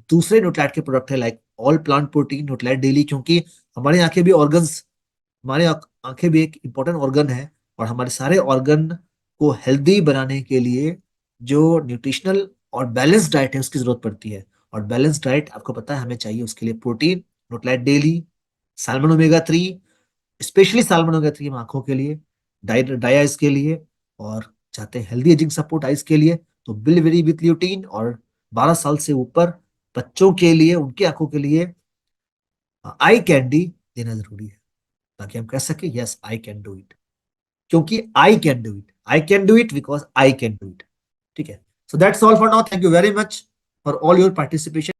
दूसरे न्यूट्राइट के प्रोडक्ट है like all plant protein Nutrilite daily, क्योंकि हमारी आंखें भी ऑर्गन्स, हमारे आंखें भी एक इंपॉर्टेंट ऑर्गन है, और हमारे सारे ऑर्गन को हेल्दी बनाने के लिए जो न्यूट्रिशनल और बैलेंस डाइट है उसकी जरूरत पड़ती है। और बैलेंस डाइट आपको पता है हमें चाहिए, उसके लिए protein Nutrilite daily, salmon omega 3, specially salmon omega 3 आंखों के लिए, डाई आइज के लिए, और चाहते हैं हेल्दी एजिंग सपोर्ट आइज के लिए तो बिलवेरी विथ ल्यूटीन, और 12 साल से ऊपर बच्चों के लिए, उनकी आंखों के लिए आई कैंडी देना जरूरी है, ताकि हम कह सके yes I can do it, क्योंकि I can do it, I can do it because I can do it. ठीक है, so that's all for now, thank you very much for all your participation.